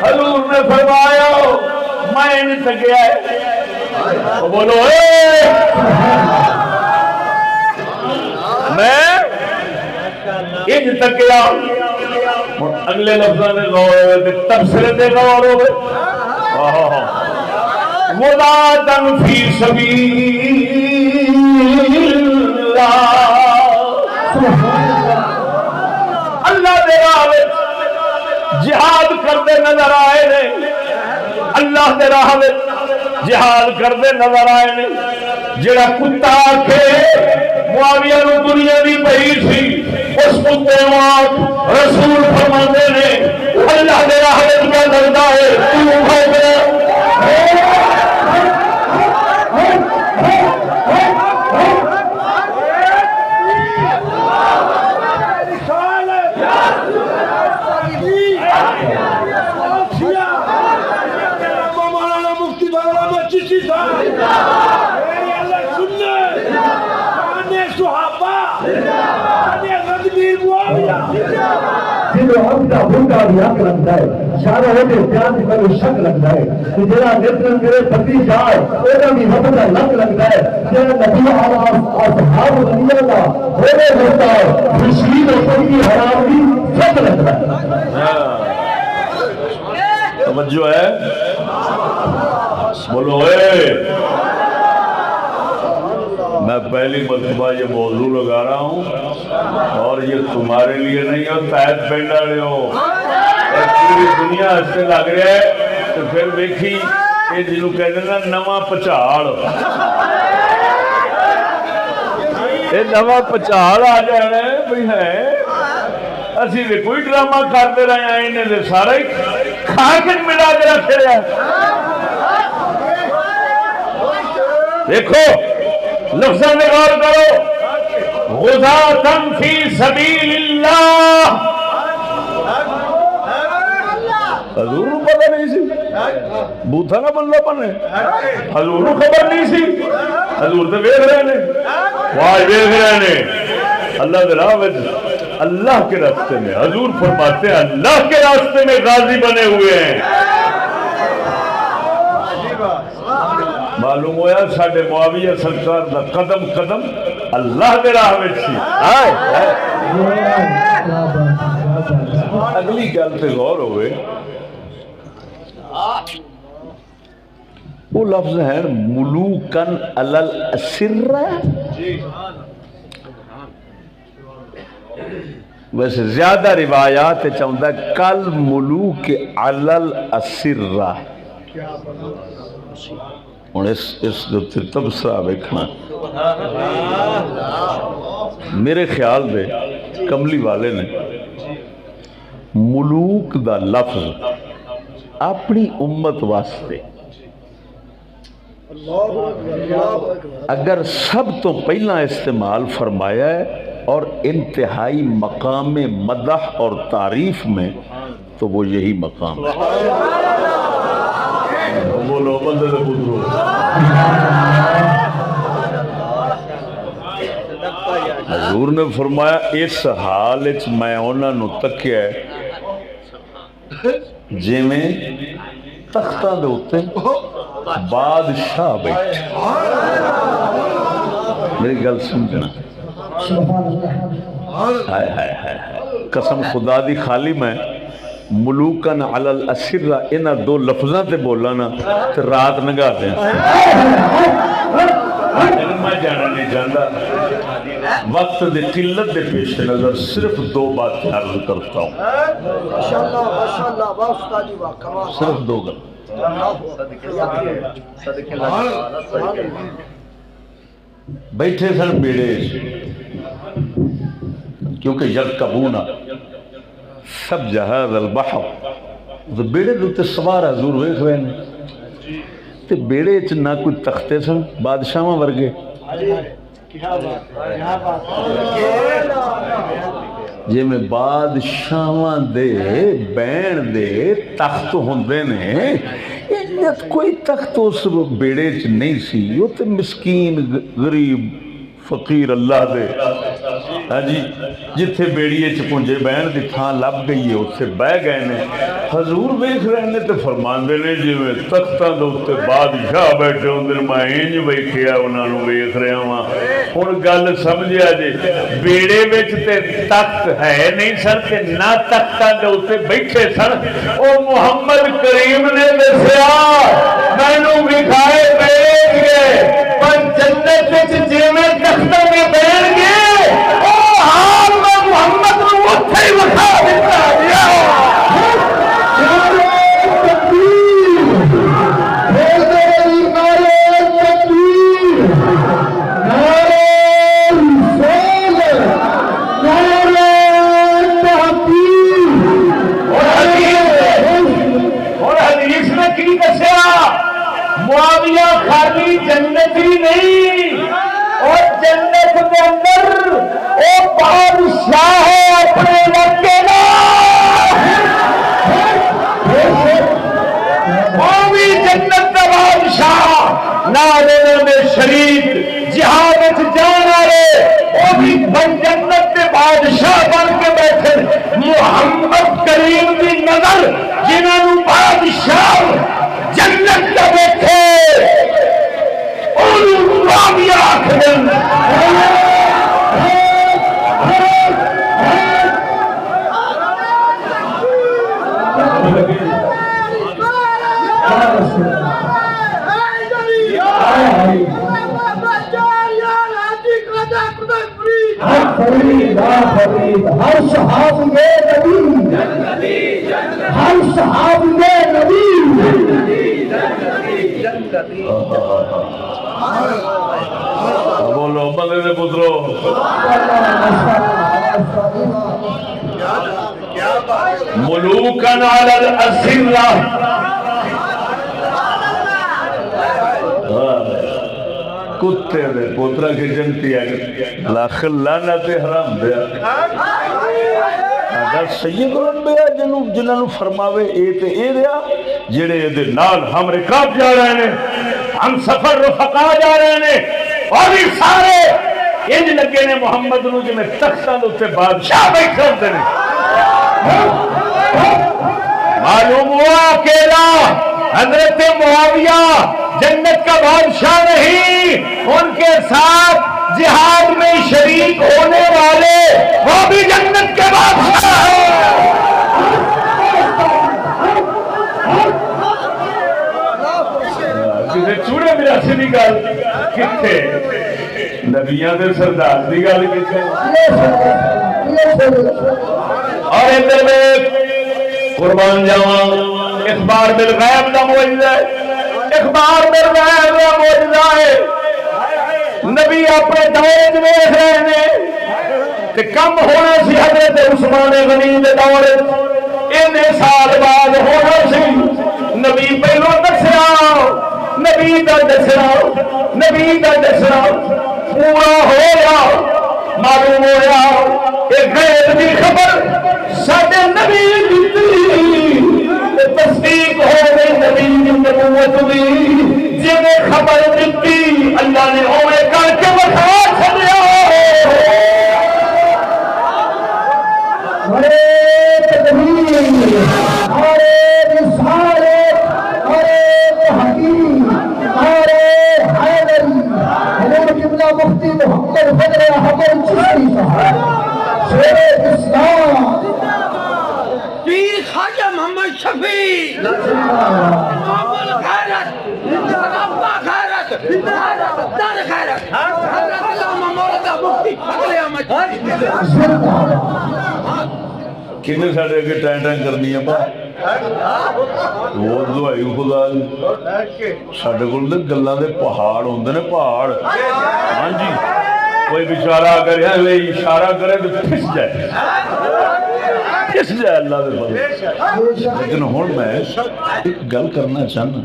S3: حضور نے فرمایا میں نہیں تھکیا ہے، بولو میں ان تکیا۔ اگلے لفظوں نے غور ہوئے تبصرے دے غور ہوئے مُلَادًا فِي سَبِيلِ اللہ دے راہ جہاد کرتے نظر آئے نے، اللہ دے راہ جہاد کرتے نظر آئے نے۔ جڑا کتا آکھے معاویہ نو دنیا دی پئی سی، اس کتے واک رسول فرماندے نے اللہ دے راہ کیا کرتا ہے تو
S5: بھوکا بھی حق لگتا ہے، سارا ہوتے پیار کی پہلے شک لگتا ہے کہ جہاں نیتر میرے پتی جائے وہ بھی وقت کا لگ لگتا ہے، جہاں نبی اصحاب دنیا کا ہونے ہوتا ہے خوشی اور سب کی حرام بھی سب لگتا ہے۔
S3: توجہ ہے، بولو اے میں پہلی مرتبہ یہ موضوع لگا رہا ہوں اور یہ تمہارے لیے نہیں ہو، تحت پینڈ والے ہو، پوری دنیا اس سے لگ رہا ہے تو پھر دیکھی یہ جنہوں کہتے ہیں نواں پچھاڑ یہ نواں پچال آ جانا ہے بھائی ہے اسی تو کوئی ڈرامہ کرتے رہے ہیں انہیں تو سارا ہی کھا کے ملا کے رکھ رہا دیکھو لفظوں میں غور کرو غزاتن فی سبیل اللہ حضور کو پتہ نہیں سی بوتھا کا بندہ بنے حضور کو خبر نہیں سی حضور تو ویکھ رہے نے واہ ویکھ رہے نے اللہ کے راہ میں اللہ کے راستے میں حضور فرماتے ہیں اللہ کے راستے میں غازی بنے ہوئے ہیں معلوم ہوا ساڈے معاویہ سرکار دا قدم قدم اللہ کے راہ میں سی اگلی گل پہ غور ہوئے وہ لفظ ہے ملوکن علی الاسرہ ویسے زیادہ روایات چاہتا ہے کل ملوک علی الاسرہ اور اس تبصرہ ویکھنا میرے خیال میں کملی والے نے ملوک دا لفظ اپنی امت واسطے اگر سب تو پہلا استعمال فرمایا ہے اور انتہائی مقام مدح اور تعریف میں تو وہ یہی مقام ہے بولو بندے سے پوچھو حضور نے فرمایا اس حال میں انہوں نے تکیا ہے جی میں تختہ دے ہوتے بادشاہ بیٹھے میری گل سمجھنا ہائے ہائے ہائے قسم خدا دی خالی میں ملوکن علی الاسرہ انہاں دو لفظاں تے بولا نا تے رات نگا دیں میں جانا نہیں جانا وقت دے قلت دے پیش نظر صرف دو بات عرض کرتا ہوں صرف دو گل بیٹھے سن بیڑے کیونکہ یرکبون سب جہاز البحر تو بیڑے دوتے سوار حضور ویکھ رہے ہیں تے بیڑے چ نہ کوئی تختے سن بادشاہاں ورگے جی میں بادشاہاں دے بین دے تخت ہوندے نے کوئی تخت اس بیڑے چ نہیں سی وہ تے مسکین غریب فقیر اللہ دے ہاں جی جتھے بیڑیے چ پونجے بہن دی تھان لب گئی ہے اتھے بہ گئے نے حضور ویکھ رہے نے تے فرماندے نے جویں تختاں دے اوتے بادشاہ بیٹھے ہوندے نے میں انج ویکھیا انہاں نوں ویکھ رہا ہاں ہن گل سمجھیا جی بیڑے وچ تے تخت ہے نہیں سن تے نہ تختاں دے اوتے بیٹھے سن او محمد کریم نے دسیا مینوں وکھائے بیٹھ گئے پر جنت وچ جویں تختاں دے بیٹھ گئے او حال میں محمد نوں اوتھے ہی وکھا دتا گیا معاویہ خالی جنت ہی نہیں اور جنت کے اندر وہ بادشاہ ہے اپنے علاقے کا وہ بھی جنت کا بادشاہ نالوں میں شریک جہاد جان والے وہ بھی جنت کے بادشاہ بن کے بیٹھے محمد کریم کی نظر جنہوں بادشاہ جنت کا بیٹھے معاویہ آخر
S5: ہر صحاب میں نبی ہر صحاب میں نبی
S3: بولو بندے دے پترو
S1: ملوکن علی الاسرہ
S3: کتے دے پوترا کی جنتی ہے لاکھ لعنت حرام دیا اگر سید الانبیاء جنہاں نو فرماوے اے تے اے دیا جڑے دے نال ہم رکاب جا رہے ہیں ہم سفر رفقا جا رہے ہیں اور بھی سارے انج لگے نے محمد نو جی میں تختاں دے اوتے بادشاہ بیٹھے ہوندے نے معلوم ہوا اکیلا حضرت معاویہ جنت کا بادشاہ نہیں، ان کے ساتھ جہاد میں شریک ہونے والے وہ بھی جنت کے بادشاہ ہیں۔ کسی چوڑے میراسی کی گل کتنے نبیاں دے سردار کی گل کتنے اور ادھر میں قربان جاواں اخبار بالغیب دا معجزہ ہے، اخبار بالغیب دا معجزہ ہے۔ نبی اپنے دور میں دیکھ رہے ہیں کہ کم ہونا سی حضرت عثمان غنی دے دور اننے سال بعد ہونا سی، نبی پہلو دسیا نبی دا دسنا پورا ہویا، معلوم ہویا ایک غیب دی خبر ساڈے نبی دتی، تصدیق ہو گئی نبی کی نبوت دی، جن خبر دیتی اللہ نے اوے کر کے بتا چھڈیا۔
S5: ہرے تدبیر ہرے رسالت ہرے تحقیق ہرے حیدری حضور قبلہ مفتی محمد فضل احمد چشتی صاحب شیر اسلام
S4: پیر خواجہ محمد شفیع محمد خیرت ربا خیرت در خیرت حضرت علامہ مولانا مفتی فضل احمد
S3: کنے ساڑے اگے ٹائن ٹائن کرنی ہے با وہ دعائی خدا ساڑے کل دے گلہ دے پہاڑ ہوندے نے پہاڑ ہاں جی کوئی بیچارہ کرے وہ اشارہ کرے تو پھس جائے اللہ دے بندے لیکن ہون میں ایک گل کرنا چاہنا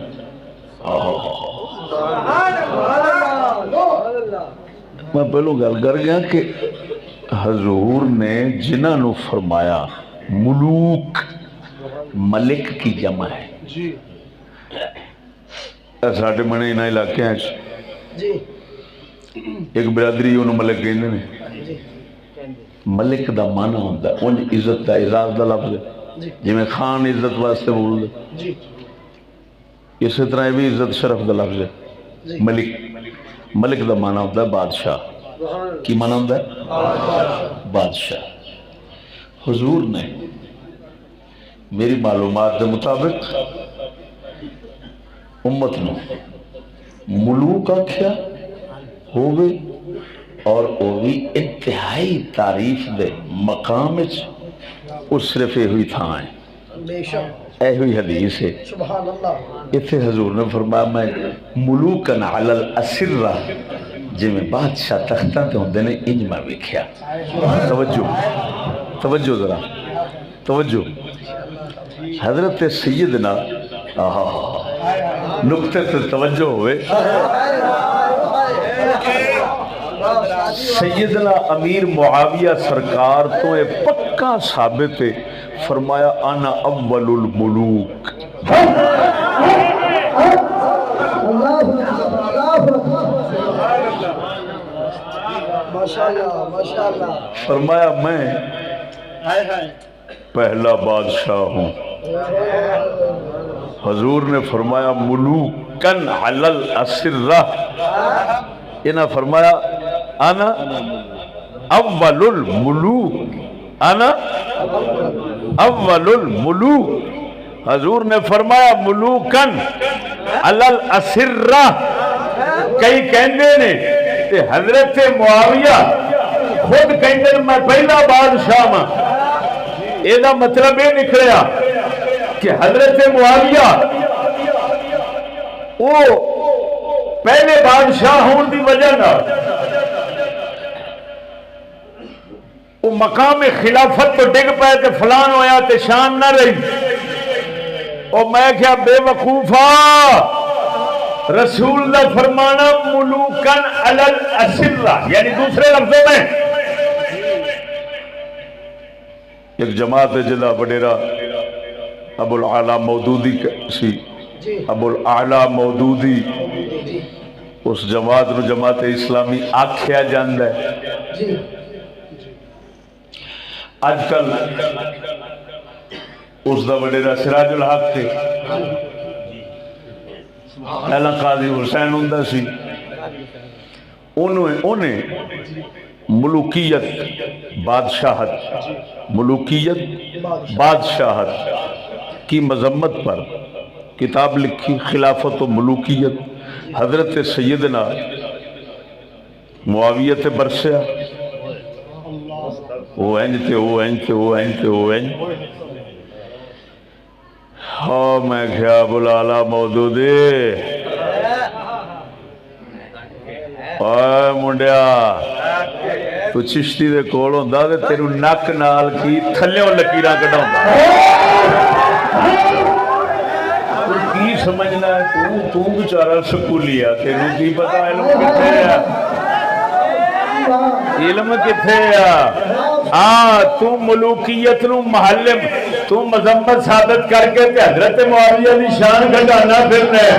S3: میں پہلو گل کر گیا کہ حضور نے جنہاں نو فرمایا ملوک ملک کی جمع ہے ساڑھے منے انہاں علاقے ہیں ایک برادری انہوں ملک کہندے نے ملک دا معنی ہوتا ہے ان عزت دا اعزاز دا لفظ ہے جی میں خان عزت واسطے بول دے اسی طرح بھی عزت شرف دا لفظ ہے ملک ملک دا معنی ہوتا ہے بادشاہ کی معنی ہوتا ہے بادشاہ حضور نے میری معلومات کے مطابق امت نو ملوک آکھیا ہوگے اور وہ بھی انتہائی تعریف دے مقام اس صرف یہ ہوئی تھا ہیں اے ہوئی حدیث ہے
S4: سبحان اللہ
S3: اتھے حضور نے فرمایا میں ملوکن علی الاسرہ جی میں بادشاہ تختہ تے ہوندے نے انج میں ویکھیا توجہ ذرا توجہ حضرت سیدنا نقطے سے توجہ ہوئے سیدنا امیر معاویہ سرکار تو اے پکا ثابت ہے فرمایا انا اول الملوک فرمایا میں پہلا بادشاہ ہوں حضور نے فرمایا ملوکن علی الاسرہ انہا فرمایا انا اول الملوک انا اول الملوک حضور نے فرمایا ملوکن علی الاسرہ کئی کہندے نے کہ حضرت معاویہ خود کہندے میں پہلا بادشاہ ہوں یہ مطلب یہ نکلیا کہ حضرت معاویہ وہ پہلے بادشاہ ہون دی وجہ نہ وہ مقام خلافت تو ڈگ پائے تے فلان ہویا تے شان نہ رہی. اور میں کیا بے وقوفا، رسول دا فرمانا ملوکن علی الاسرہ، یعنی دوسرے لفظوں میں ایک جماعت ہے جدا وڈیرا ابو الاعلی مودودی سی، ابو الاعلی مودودی، اس جماعت نو جماعت اسلامی آکھیا جاندا ہے. اج کل اس دا وڈیرا سراج الحق تھے، پہلا قاضی حسین ہوندا سی. انہیں ملوکیت بادشاہت، ملوکیت بادشاہت کی مذمت پر کتاب لکھی، خلافت و ملوکیت. حضرت سیدنا معاویہ برسیا، وہ اینج تے وہ اینج تے وہ اینج تے وہ اینج. ہاں میں کیا بلالا مودودی اوے منڈیا، تو چشتی دے کول ہوندا تے تیرو نک نال کی تھلیوں لکیراں کڈاوندا. کی سمجھنا ہے تو بیچارہ سکولی ہے، تینوں کی پتہ علم کتنے ہے، علم کتنے ہے. ہاں تو ملوکیت نو محل تو مذمت ثابت کر کے تے حضرت معاویہ دی شان گھٹانا پھرنا ہے.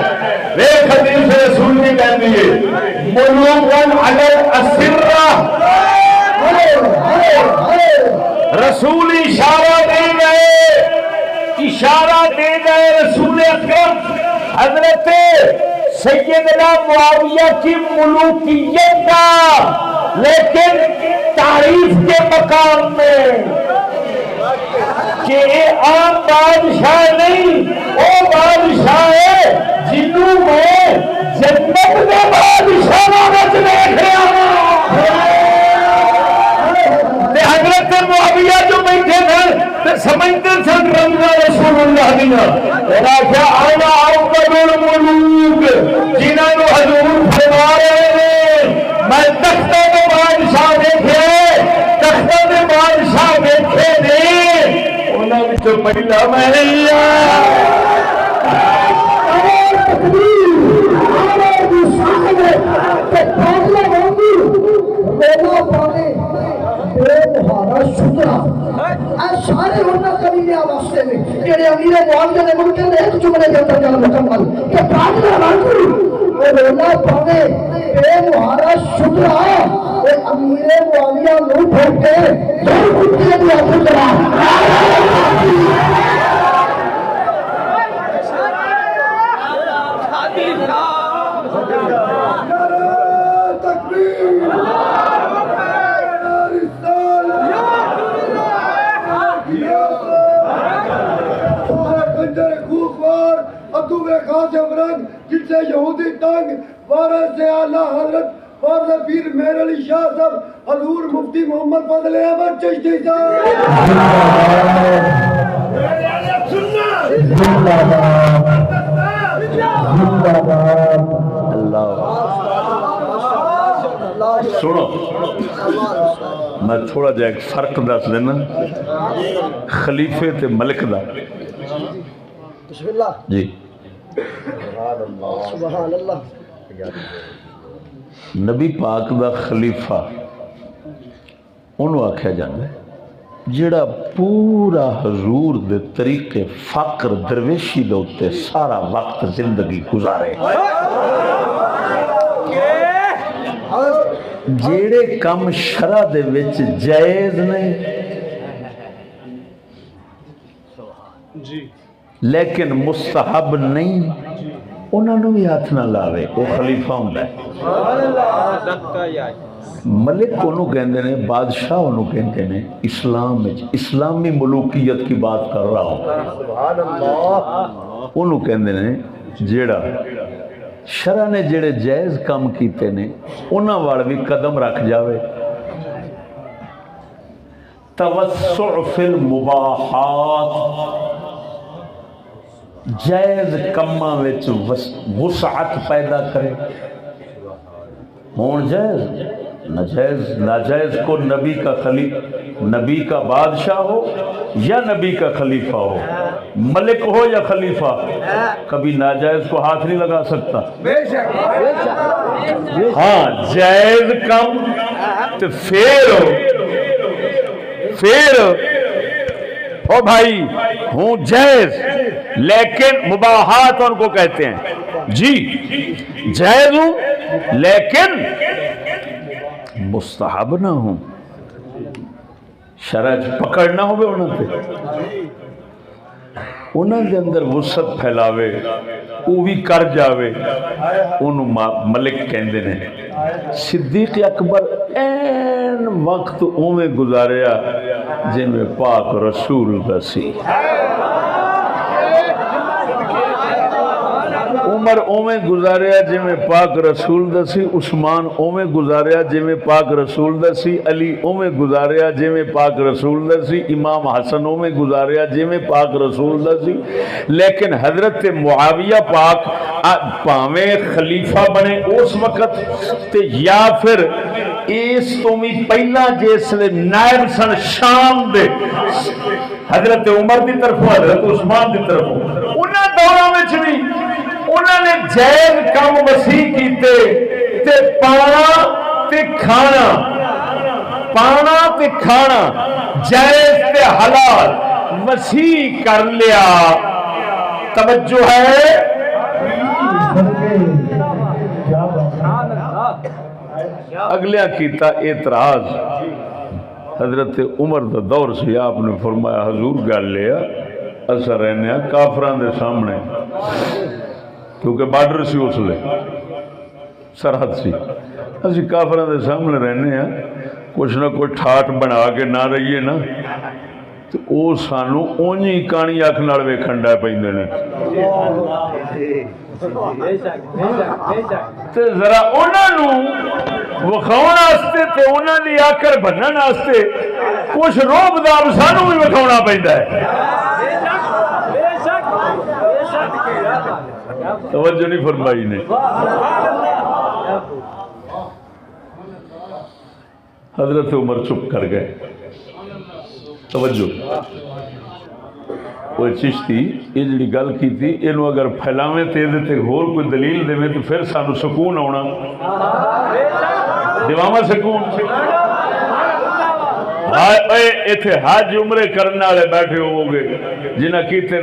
S3: دیکھ حدیث رسول کی کہندی ہے ملوکن علی الاسرہ، رسول اشارہ دے گئے رسول اکرم حضرت سیدنا معاویہ کی ملوکیت کا، لیکن تعریف کے مقام میں کہ عام بادشاہ نہیں، وہ بادشاہ ہے جنہوں میں جنت میں بادشاہ دیکھ رہا ہوں. حضرت معاویہ جو بیٹھے تھے سمجھتے سن رمضان رسول اللہ دیا کیا آنا اول الملوک جنہوں نے حضور فرما رہے ہیں میں تختہ میں بادشاہ دیکھے، تختہ میں بادشاہ دیکھے نہیں، انہوں نے تو پہلا میں نہیں
S5: سارے ہونا قبیلے واسطے میں جڑے امیر معاویہ نے ملک نے ایک جملے کے اندر جانا مکمل کہ پاگل راجو وہ رونا پاوے بے مہارا شکرا وہ امیر معاویہ نو ٹھوک کے دور کتے دی آخر کرا. جن سے یہودی تنگ وارث اعلیٰ حضرت اور پیر مہر علی شاہ صاحب حضور مفتی محمد فضل احمد چشتی صاحب
S3: سنو میں تھوڑا جا ایک فرق دس دینا خلیفے تے ملک دا.
S5: بسم اللہ
S3: جی
S5: سبحان اللہ.
S3: نبی پاک دا خلیفہ انہوں آکھیا جاندہ ہے جڑا پورا حضور دے طریقے فقر درویشی دے ہوتے سارا وقت زندگی گزارے، جیڑے کم شرع دے وچ جائز نہیں لیکن مستحب نہیں، انہوں نے بھی ہاتھ نہ لاوے، وہ خلیفہ ہوں ہے. ملک انہوں کہندے نے، بادشاہ انہوں کہندے نے. اسلام میں اسلامی ملوکیت کی بات کر رہا ہوں. انہوں کہندے نے جیڑا شرع نے جیڑے جائز کام کیتے نے انہاں وال بھی قدم رکھ جاوے. توسع فی المباحات، جائز کماں وچ وسعت پیدا کرے. ہون جائز ناجائز کو نبی کا نبی کا بادشاہ ہو یا نبی کا خلیفہ ہو، ملک ہو یا خلیفہ، کبھی ناجائز کو ہاتھ نہیں لگا سکتا۔ ہاں جائز کم تو پھر او بھائی ہوں جائز، لیکن مباحات ان کو کہتے ہیں جی جائز ہوں لیکن مستحب نہ ہوں، شرع پکڑ نہ ہوئے انہوں دے اندر وسعت پھیلاوے، وہ بھی کر جاوے، انہوں ملک کہندے نے۔ صدیق اکبر این وقت اویں گزاریا جن میں پاک رسول دسی، عمر اویں گزاریا جی میں پاک رسول دسی، عثمان اویں گزاریا جی میں پاک رسول دسی، علی اویں گزاریا جی میں پاک رسول دسی، امام حسن اویں گزاریا جی میں پاک رسول دسی۔ لیکن حضرت معاویہ پاک پاویں خلیفہ بنے اس وقت تے یا پھر اس تو بھی پہلا جس لئے نائب سن شام دے حضرت عمر دی طرف حضرت عثمان دی طرف انہاں دوروں میں بھی انہوں نے جائز کم وسیع کیتے تے پانا تے کھانا جائز تے حلال وسیع کر لیا۔ توجہ ہے؟ اگلے کیتا اعتراض حضرت عمر دا دور سے، آپ نے فرمایا حضور گل لیا اثر رہنے ہیں کافران دے سامنے، کیونکہ بارڈر سی اس لئے سرحد سی، اسی کافران دے سامنے رہنے ہیں، کچھ نہ کوئی ٹھاٹ بنا کے نہ رہیے نا تو او سانو اونجی کانی اکھ نال ویکھن ڈے پیندے نے تے ذرا انہاں نو وکھاؤن واسطے تے انہاں دی آکر بنن واسطے کچھ روب داب سانو بھی وکھاؤنا پیندا ہے۔ توجہ نہیں فرمائی نے۔ حضرت عمر چپ کر گئے۔ توجہ، وہ چشتی یہ جڑی گل کی تھی اینو اگر پھیلاویں تے تے ہور کوئی دلیل دے تو پھر سانو سکون آنا، دیواما سکون۔ ایتھے حج عمرے کرنے والے بیٹھے ہو گے جنہیں کیتے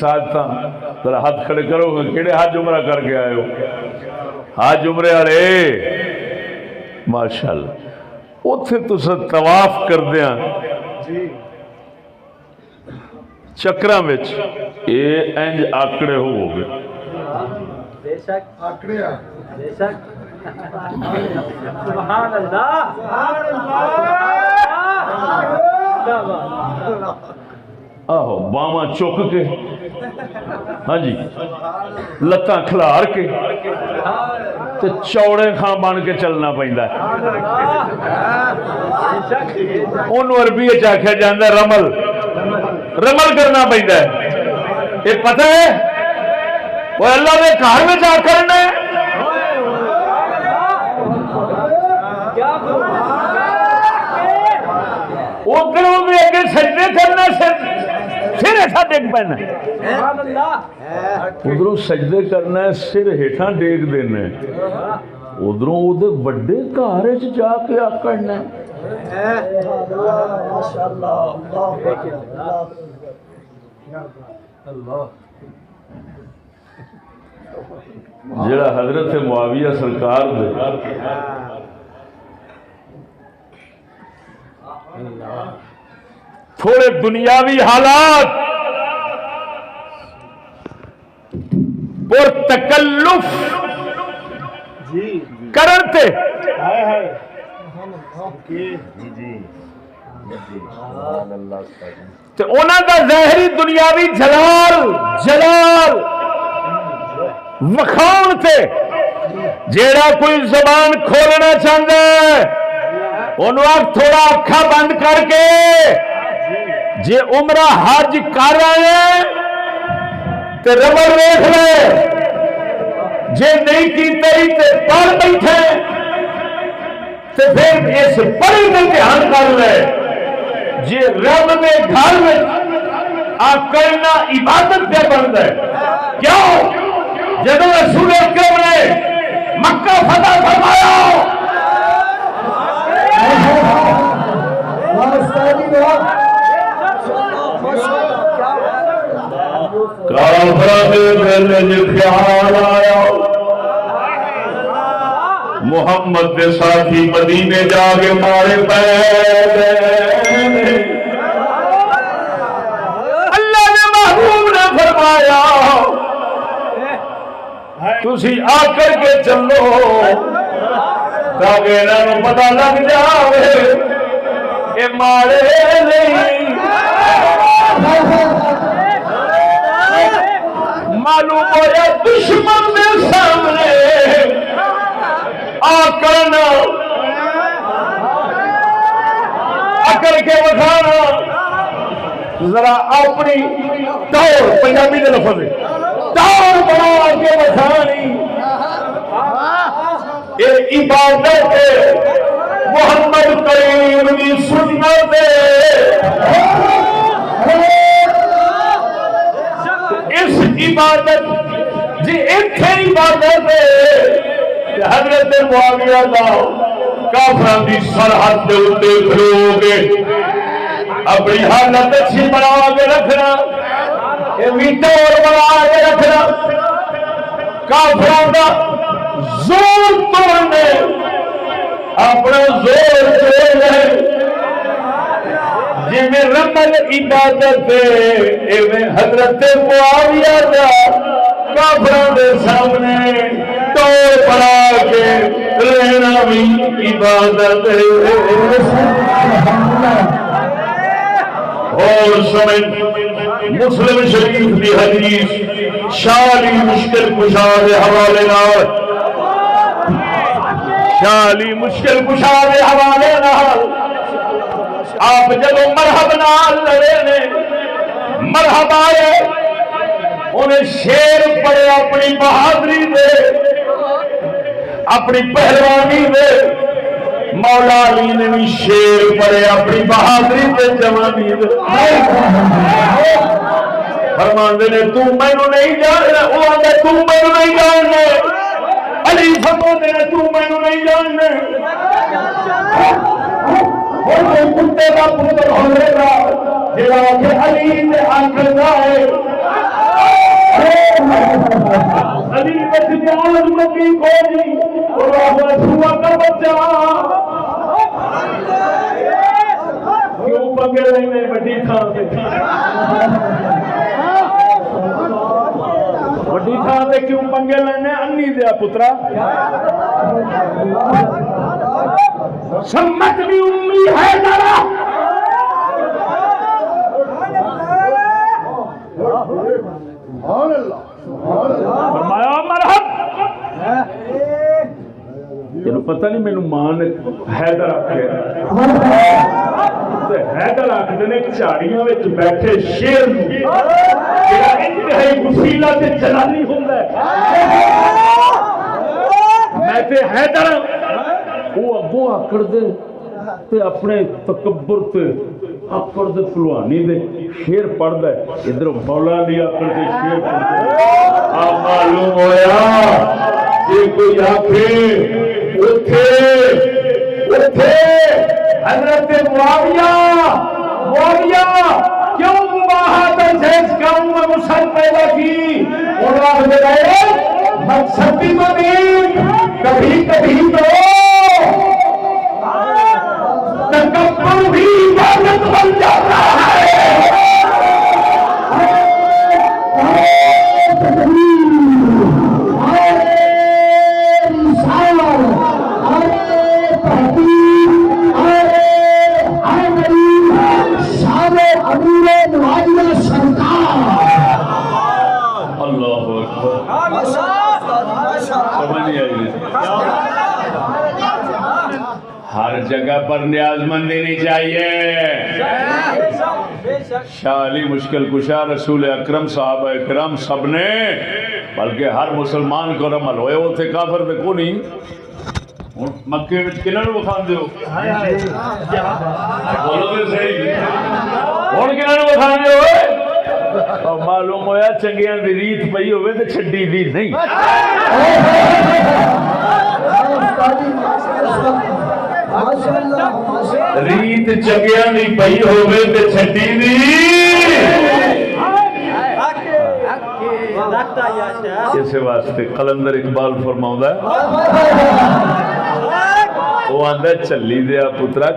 S3: سادتاں ذرا ہاتھ کھڑے کرو گے کیڑے حج عمرہ کر کے آئے ہو؟ حج عمرے والے ماشاءاللہ اوتھے تساں طواف کردیاں چکراں وچ اے انج آکڑے ہو گے،
S4: بے شک آکڑے بے شک سبحان اللہ
S3: آہو باواں چک کے ہاں جی لتاں کھلار کے تے چوڑے خاں بن کے چلنا پیندا ہے۔ انہوں عربی وچ آکھیا جاندا ہے رمل کرنا پیندا ہے۔ یہ پتہ ہے وہ اللہ دے گھر وچ آ کرنا ہے، ادھروں بھی اگے سجدے کرنا، سر ہیٹھا ڈیگ پینا، ادھروں سجدے کرنا ہے سر ہیٹھا ڈیگ دینا، ادھروں ادھر بڑے گھر جا کے آکڑنا ہے۔ جڑا حضرت معاویہ سرکار دے تھوڑے دنیاوی حالات پر تکلف کرتے تو انہوں کا ظاہری دنیاوی جلال وکھاؤن تے جیڑا کوئی زبان کھولنا چاہتا ہے انہوں آپ تھوڑا اکھا بند کر کے جے عمرہ حج کر رہے ہیں تے ربر دیکھ لے، جے نہیں کی تری تے پڑھ بیٹھے
S1: تو پھر اس بڑی میں دھیان کر لے جی رب کے گھر میں کرنا عبادت پہ بنتا ہے. کیوں؟ جب رسول اکرم نے مکہ فتح فرمایا خیال آیا محمد کے ساتھی مدینے جا کے مارے پیر. اللہ نے محبوب نے فرمایا تسی آ کر کے چلو تاکہ انہوں پتہ لگ جاوے کہ مارے نہیں. معلوم ہوا دشمن کے سامنے کرنا اکڑ کے بکھانا ذرا اپنی ٹور پنجابی کے لفظ ٹور بنا کے بکھانی یہ عبادت محمد کریم کی سنت اس عبادت جی اتنے عبادت حضرت معاویہ دا کافران دی سرحد دے اتے کھلو گے اپنی حالت اچھی بنا کے رکھنا میٹور بنا کے رکھنا کافران دا زور توڑنے اپنا زور توڑنے جی میں رمل عبادت ایویں حضرت معاویہ دا کافران دے سامنے توڑ پڑا کے رہنا بھی عبادت ہے. اور سمجھ مسلم شریف کی حدیث شالی مشکل کشا کے حوالے نال شالی مشکل کشا کے حوالے نال آپ جب مرحب نال لڑے نے مرحب آئے انہیں شیر پڑے اپنی بہادری دے اپنی پہلوانی دے. مولا علی نے بھی شیر پڑے اپنی بہادری دے جوانی دے. فرماندے نے تو مینوں نہیں جاننا وہ آندے تو مینوں نہیں جاننا علی فرماندے نے تو مینوں نہیں جاننا اور کوئی کتے کا پتر ہوے گا جڑا کہ علی نے آکھدا ہے علی میں تجاوز مکی کوئی اور رسول کا بچہ کیوں پنگے لینے بڑی تھان سے بڑی تھان سے کیوں پنگے لینے انی دیا پترا سمت بھی امی ہے ذرا فرمایا مرحب جنہوں پتہ نہیں میں مان حیدر آکھے حیدر آکھتے نے چاڑیاں وچ بیٹھے شیر جڑا انتہائی وسیلہ تے جلالی ہوندا ہے میں تے حیدر وہ اگوں آکڑ دے تے اپنے تکبر تے آکڑ دے فلوانی دے شیر پڑھ دے ادھر مولا علی آکڑ دے شیر پڑھ دے. آپ معلوم ہویا کہ کوئی آکھے اٹھے حضرت معاویہ کیوں مباحت جیس کام میں مسل پیدا کی اور آپ دے گئے مقصد بھی مدین کبھی کبھی تو تکبر بھی عبادت بن جاتا ہے. ہر جگہ پر نیاز مندی نہیں چاہیے. شاہ علی مشکل کشا رسول اکرم صحابہ اکرام سب نے بلکہ ہر مسلمان کو رمل ہوئے وہ تھے کافر پہ کو نہیں
S3: مکے میں کنہاں نوں وکھاندے ہو بولو تے صحیح ہن کنہاں نوں وکھاندے ہو اور معلوم ہویا چنگیاں دی ریت پئی ہوے تے چھڈی دی نہیں
S1: ریت چنگیاں دی پئی ہوے تے چھڈی دی
S3: اس واسطے قلندر اقبال فرماؤندا ہے وہ آندا چلی دیا پترا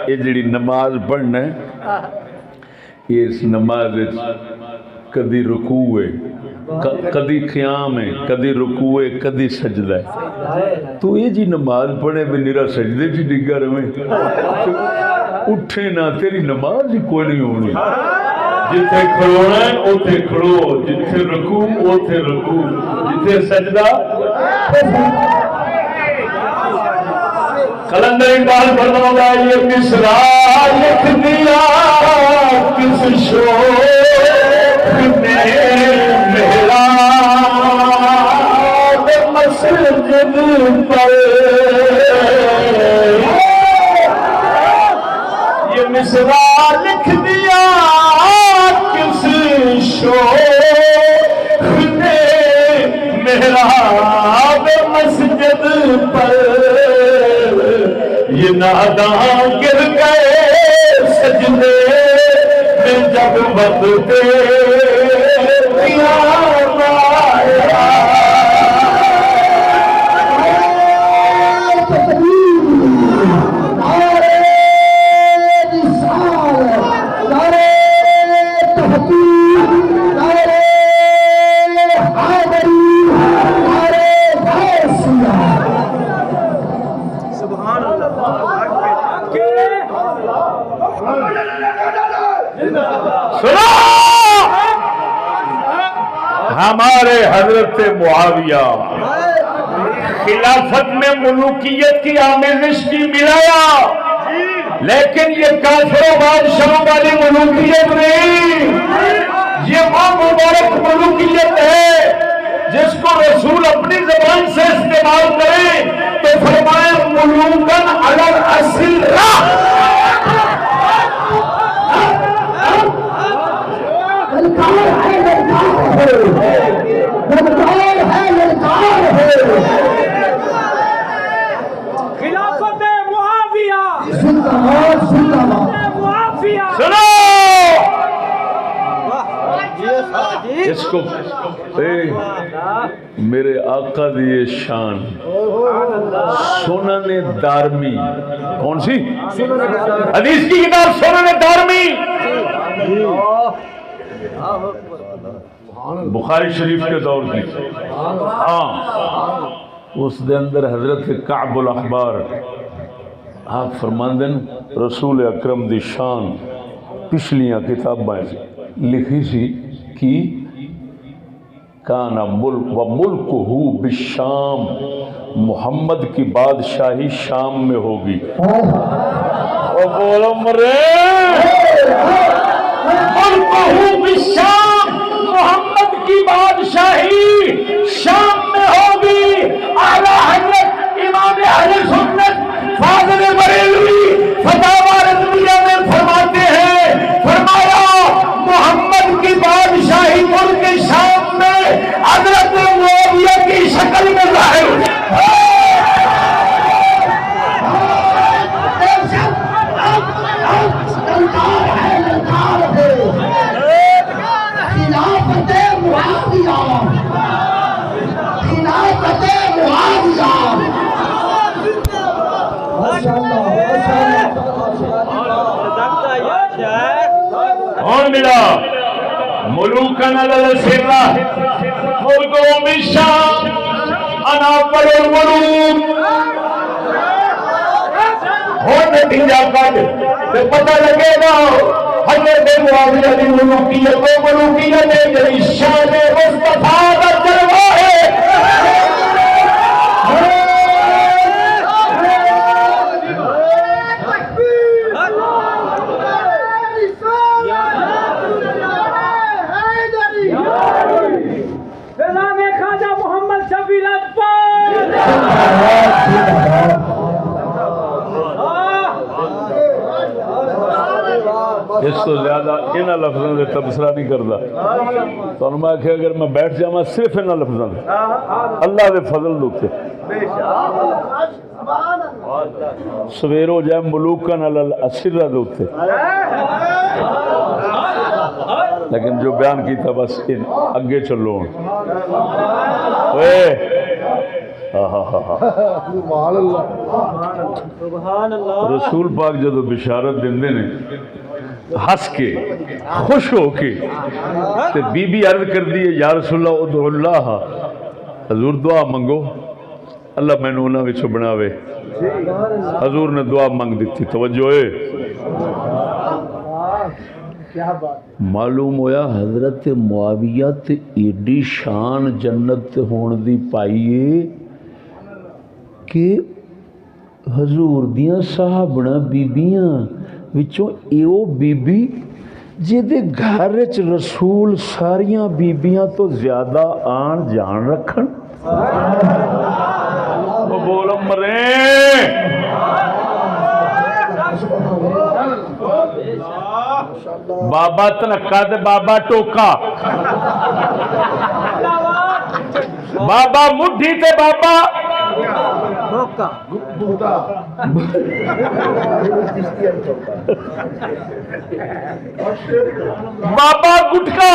S3: یہ جڑی نماز پڑھنا ہے اس نماز کدی رکوع ہے کدی قیام ہے کدی رکوع ہے کدی سجدہ ہے تو یہ جی نماز پڑھے بھی نیرا سجدے جی ڈگا رہے اٹھے نہ تیری نماز ہی کوئی نہیں ہونی
S1: جتھے کھڑونا ہے اوتھے کھڑو جتھے رکوع اوتھے رکوع جتھے سجدہ قلندر اقبال فرماتا ہے یہ مصرع لکھ دیا کس شوق نے محراب مسجد پر یہ مصرع لکھ دیا کس شوق نے محراب مسجد پر یہ ناداں گر گئے سجدے میں جب وقت قیام آیا
S3: ہمارے حضرت معاویہ خلافت میں ملوکیت کی آمیزش کی ملایا لیکن یہ کافر و بادشاہوں والی ملوکیت نہیں یہ وہ مبارک ملوکیت ہے جس کو رسول اپنی زبان سے استعمال کریں تو فرمائے ملوکن علی الاصل
S4: خلافت معاویہ
S3: سنو اس کو میرے آقا دی شان سنن دارمی کون سی حدیث کی کتاب سنن دارمی بخاری شریف کے دور کی ہاں اس دے اندر حضرت کعب الاحبار آپ فرماندن رسول اکرم دی شان پچھلیاں کتابیں لکھی سی کی کانا ملک و ملکہ بالشام محمد کی بادشاہی شام میں ہوگی او بولو مرے ملکہ بالشام محمد کی بادشاہی شام میں ہوگی اعلیٰ حضرت امام اہل سنت فاضل بریلوی فتاوی رضویہ میں فرماتے ہیں فرمایا محمد کی بادشاہی ملک شام میں حضرت معاویہ کی شکل میں ظاہر ہوئی کون ملا ملوکن علی السرہ ملکوں بالشام انا اول الملوک ہو نتیجہ کٹ تے پتہ لگے گا حضرت معاویہ دی ملوکیت و ملوکیت جڑی شان مصطفیٰ دا جلوہ ہے اس تو زیادہ انہاں لفظوں سے تبصرہ نہیں کرتا تو میں کہ اگر میں بیٹھ جاواں صرف انہاں لفظوں سے اللہ دے فضل دوتے سویر ہو جائے ملوکن علی الاسرہ دوتے لیکن جو بیان کیتا بس ان اگے چلو رسول پاک جدو بشارت دیندے نے ہس کے خوش ہو کے تے بی بی عرض کر دی یا رسول اللہ ادعو اللہ حضور دعا منگو اللہ میں نے انہاں وچوں بناوے حضور نے دعا منگ دیتی توجہ ہے معلوم ہویا حضرت معاویہ تے ایڈی شان جنت ہون دی پائیے کہ حضور دیاں صحابہ بیبیاں وچوں ایو بی بی جدے گھر وچ رسول ساریاں بیبیاں تو زیادہ آن جان رکھن وہ بول مرے بابا تنکا تے بابا ٹوکا بابا مٹھی تے بابا بابا گٹکا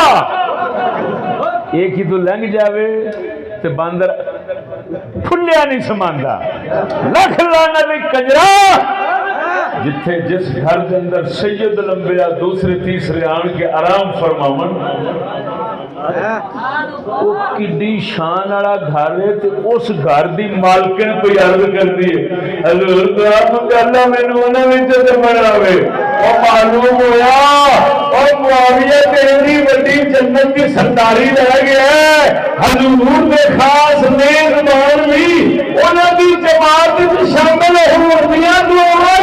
S3: ایک ہی تو لنگ جاوے تے باندر پھلیا نہیں سماندا لکھ لانا بھی کنجرا جتھے جس گھر کے اندر سید الانبیاء دوسرے تیسرے آن کے آرام فرماون وہ کڈی شان والا گھر ہے تے اس گھر دی مالکن کوئی عرض کردی ہے حضور دعا منگا اللہ مینوں انہاں وچ تے بناوے او معلوم ہویا او معاویہ تیری وڈی جنت دی سرداری لے گیا ہے حضور دے خاص میزبان بھی انہاں دی جماعت وچ شامل ہون دیاں دعاواں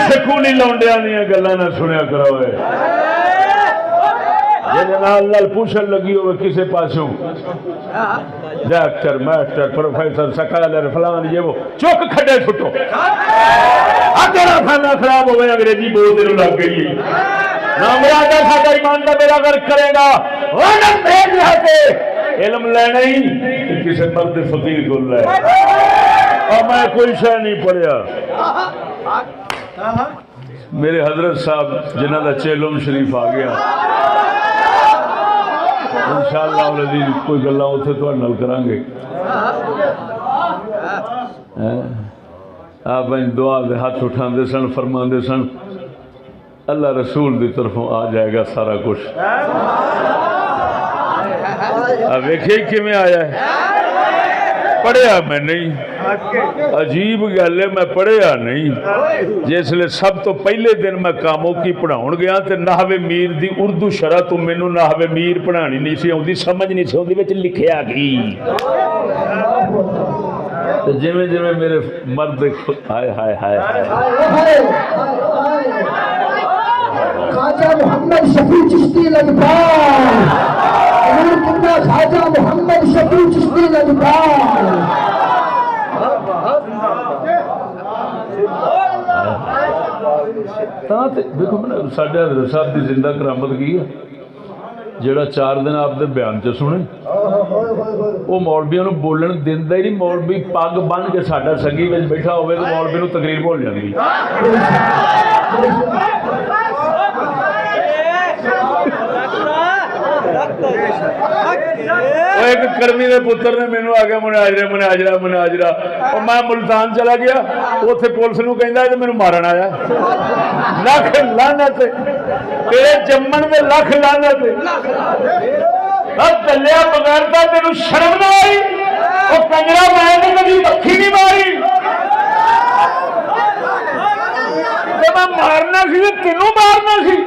S3: سکولی لونڈیاں دیا گلاں نہ سنیا کرو جنال پوچھن لگی ہوئے کسے پاسوں ڈاکٹر ماسٹر پروفیسر سکالر فلان یہ وہ چوک کھڈے چھٹو تیرا کھانا خراب ہو گیا انگریزی بولتے لگ گئی نامرادہ ساڈا ایمان کا بیڑا غرق کرے گا لعنت بھیج رہا کے علم لینا ہی کسی مرد فقیر کو لے اور میں کوئی شے نہیں پڑھیا میرے حضرت صاحب جنہ دا چیلم شریف آ گیا انشاءاللہ العزیز کوئی گلاں اتھے تو نل کریں گے آپ دعا دے ہاتھ اٹھاندے سن فرماندے سن اللہ رسول دی طرفوں آ جائے گا سارا کچھ اب دیکھیے کہ میں آیا ہے پڑھیا میں نہیں عجیب گل ہے میں پڑھیا نہیں جس لئے سب تو پہلے دن میں کاموں کی پڑھاؤں گیا تے نحوے میر دی اردو شرح تو مینوں نحوے میر پڑھانی نہیں سی ہوندی سمجھ نہیں سی ہوندی وچ لکھیا گئی تو جویں جویں میرے مرد ہائے ہائے ہائے
S5: خواجہ محمد شفیع چشتی لجپال حضور کتنا خواجہ محمد شفیع چشتی لجپال
S3: دیکھو ساڈے حضرت صاحب کی زندہ کرامت کی ہے جڑا 4 دن آپ دے بیان چ سنے وہ مولویوں نو بولن دیندا ہی نہیں مولوی پگ بن کے ساڈا سنگی وچ بیٹھا ہوئے تو مولوی نو تقریر بھول جاندی ایک کرمی دے پتر نے مینوں آ کے مناجرہ اور میں ملتان چلا گیا اوتھے پولیس نو کہندا تے مینوں مارن آیا لکھ لعنت تیرے جمن دے لکھ لعنت اب چلیا بغیر تا تینوں شرم نہ آئی او کنجرا میں تے کبھی مکھی نہیں ماری تے میں مارنا سی تینوں مارنا سی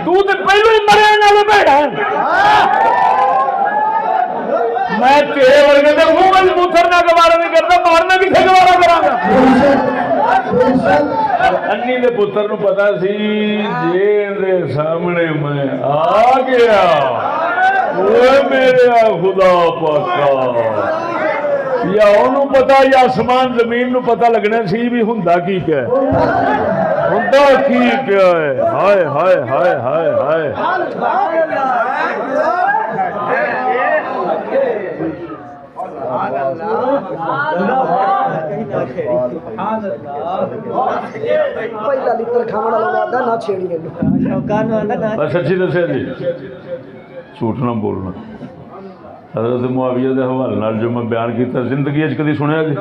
S3: تو تے پہلو ہی مرے نال بیٹھا میں تیرے ورگے دے منہ وچ موترنا گوارا نہیں کرتا، مارنا کتنے گوارا کراں گا؟ انی دے پتر نو پتا سی جے دے سامنے میں آ گیا اوے میرے خدا پاکا، یا انہوں پتا یا آسمان زمین نو پتا لگنا سی بھی ہوندا کی کیا ہے، ہوندا کی کیا ہے۔ ہائے ہائے ہائے ہائے ہائے،
S6: پہلا لیٹر کھانا والا نہ چھیڑی
S3: بس سچی دسیا جی، جھوٹ نہ بولنا۔ حضرت معاویہ دے حوالے نال جو میں بیان کیتا زندگی وچ کدی سنیا جی؟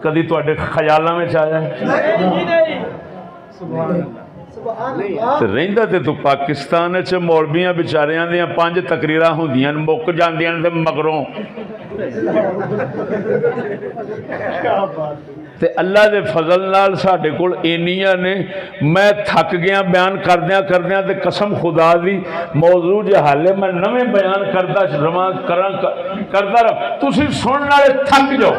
S3: کدی تواڈے خیالاں وچ آیا ہے؟ رہندا تے تو پاکستان وچ مولویاں بیچاریاں دیاں 5 تقریراں ہوندیاں مک جاندیاں تے مگروں تے اللہ دے فضل نال ساڈے کول اینیاں نے، میں تھک گیا بیان کردیاں کردیاں تے قسم خدا دی موضوع جے حالے میں نویں بیان کردا رواں کردا رہا، تسی سنن والے تھک جاؤ۔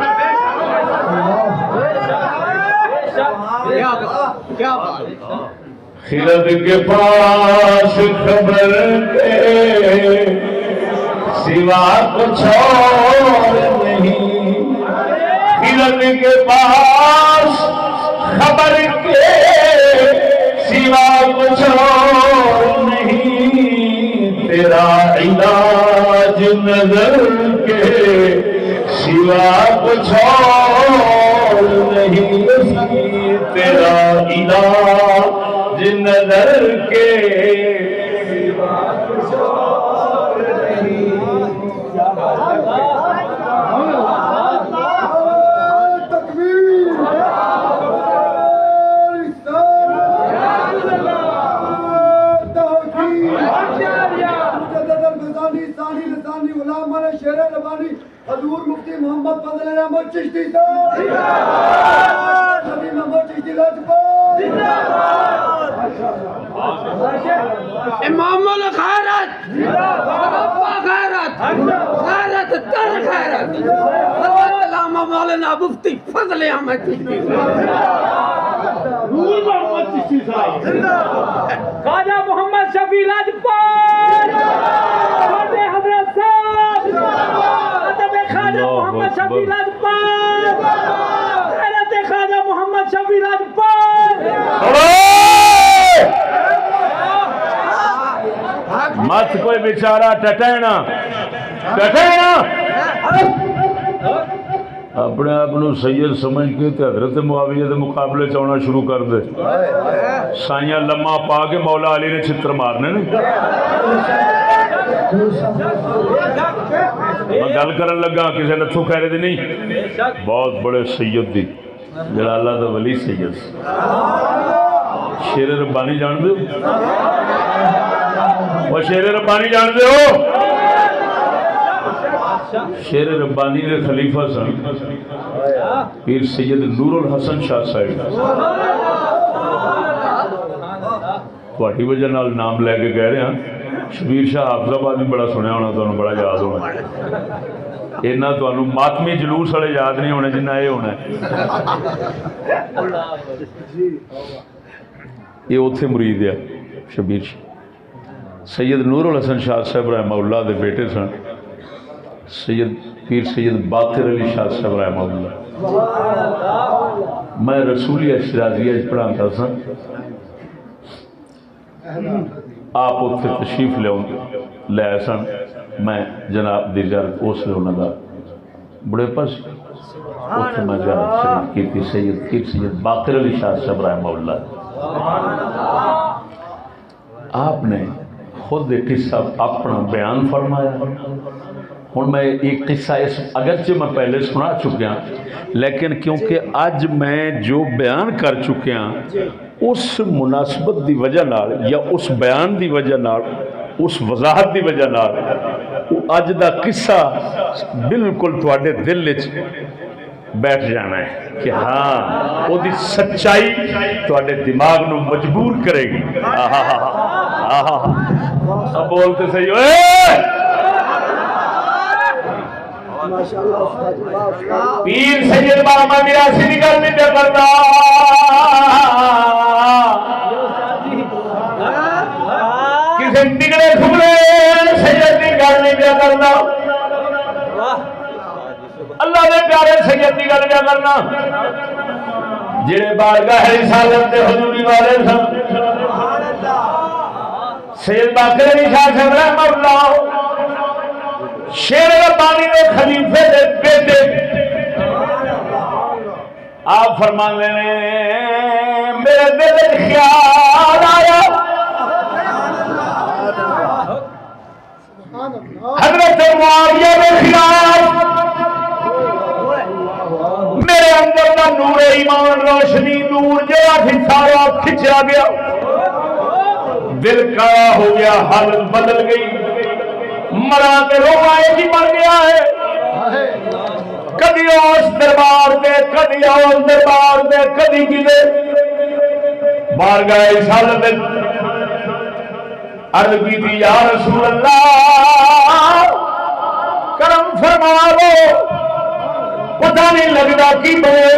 S6: کیا بات
S1: خرد کے پاس خبر کے سوا کچھ اور نہیں، خرد کے پاس خبر کے سوا کچھ اور نہیں، تیرا علاج نظر کے سوا کچھ اور نہیں، تیرا علاج نظر کے
S5: حضور مفتی محمد فضل احمد چشتی صاحب نبی محمد چشتی لاجپت
S6: امام الخیرت ربا خیرت خیرت تر خیرت حضرت علامہ مولانا مفتی فضل احمد چشتی
S4: خواجہ محمد شفیع لاجپت حضرت صاحب خواجہ محمد شفیع لاجپت، حضرت خواجہ محمد شفیع لاجپت۔
S3: مت کوئی بیچارہ ٹٹینا اپنے آپ سید سمجھ کے تے حضرت معاویہ دے مقابلے چاہنا شروع کر دے، سائیاں لمحہ پا کے مولا علی نے چھتر مارنے نے۔ میں گل کرن لگا کسی نتھو خیرے دی نہیں، بہت بڑے سید دی جڑا اللہ دا ولی سید شیر ربانی جان دے ہو؟ وہ شیر ربانی جان دے ہو؟ شیر ربانی دے خلیفہ سن پیر سید نور الحسن شاہ صاحب، تھوڑی وجہ نال نام لے کے کہہ رہے ہیں۔ شبیر شاہ حافظ آباد بھی بڑا سنیا ہونا، تو بڑا یاد ہونا، اینا تو ماتمی جلوس والے یاد نہیں ہونے جنہ یہ ہونا ہے۔ یہ اتھے مرید ہے شبیر شاہ۔ سید نور الحسن شاہ صاحب رحمہ اللہ دے بیٹے سن سید پیر سید باقر علی شاہ صاحب رحمہ اللہ۔ میں رسولیہ شرازیہ پڑھاتا سا، آپ اتنے تشریف لے سن، میں جناب دی زیارت اس لیے انہوں کا بڑے پاس اتنے میں زیارت شریف کی تھی سید پیر سید باقر علی شاہ صاحب رحمہ اللہ۔ آپ نے خود ایک قصہ اپنا بیان فرمایا۔ ہوں میں ایک قصہ اگرچہ میں پہلے سنا چکیا، لیکن کیونکہ اج میں جو بیان کر چکیا اس مناسبت دی وجہ نال یا اس بیان دی وجہ نال اس وضاحت دی وجہ نال اج دا قصہ بالکل تواڈے دل وچ بیٹھ جانا ہے کہ ہاں وہ دی سچائی تواڈے دماغ نو مجبور کرے گی۔ بولتے صحیح ہوئے
S6: ماشاءاللہ استاد جی واہ استاد
S1: پیر سید بابا میراسی کی گل نہیں پہ کرتا کسی ٹکڑے ٹکڑے سید کی گل نہیں پہ کرنا اللہ دے پیارے سید کی گل پہ کرنا جڑے بارگاہ رسالت دے حضوری والے سن سید باقر علی شاہ صاحب رحمہ اللہ شیر ربانی دے خلیفے دے بیٹے آپ فرماندے نے میرے دل وچ خیال آیا حضرت معاویہ کے خلاف میرے اندر کا نور ایمان روشنی نور جہاں تھی سارا کھچا گیا دل کڑا ہو گیا حالت بدل گئی مرا کے روائے کی بن گیا ہے کدی اس دربار دے کدی اس دربار دے کدی کدے بارگاہ رسالت عرض کی تھی یا رسول اللہ کرم فرما لو پتہ نہیں لگتا کی بنے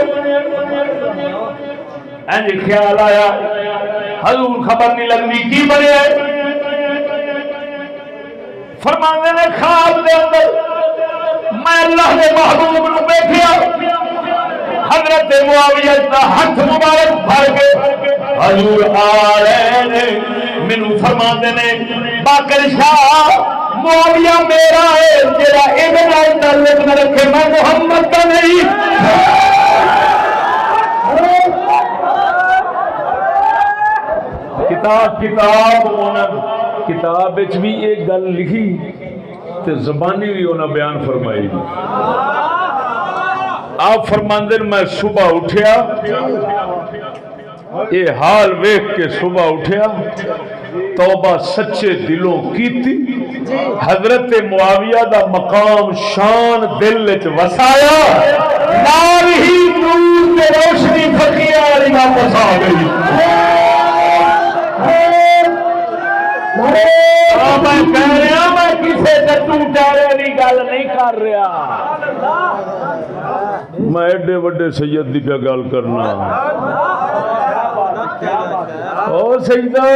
S1: اینج خیال آیا حضور خبر نہیں لگتی کی بنے فرمانے نے خواب دے اندر میں اللہ نے محبوب نو بیٹھیا حضرت معاویہ دا ہاتھ مبارک پھڑ کے حضور آ رہے نے مینوں فرماندے نے باقر شاہ معاویہ میرا ہے جڑا اے نال تعلق نہ رکھے میں محمد کا نہیں کتاب وچ بھی ایک گل لکھی تے زبانی بھی انہاں بیان فرمائی آپ فرماندے میں صبح اٹھیا یہ حال ویکھ کے صبح اٹھیا توبہ سچے دلوں کیتی حضرت معاویہ دا مقام شان دل وچ وسایا نال ہی نور تے روشنی فقیہ علی واپس آ گئی میں کہہ رہا میں کسی ڈٹو ڈارے کی گل نہیں کر رہا میں ایڈے وڈے سید کی پہ گل کرنا او سیدہ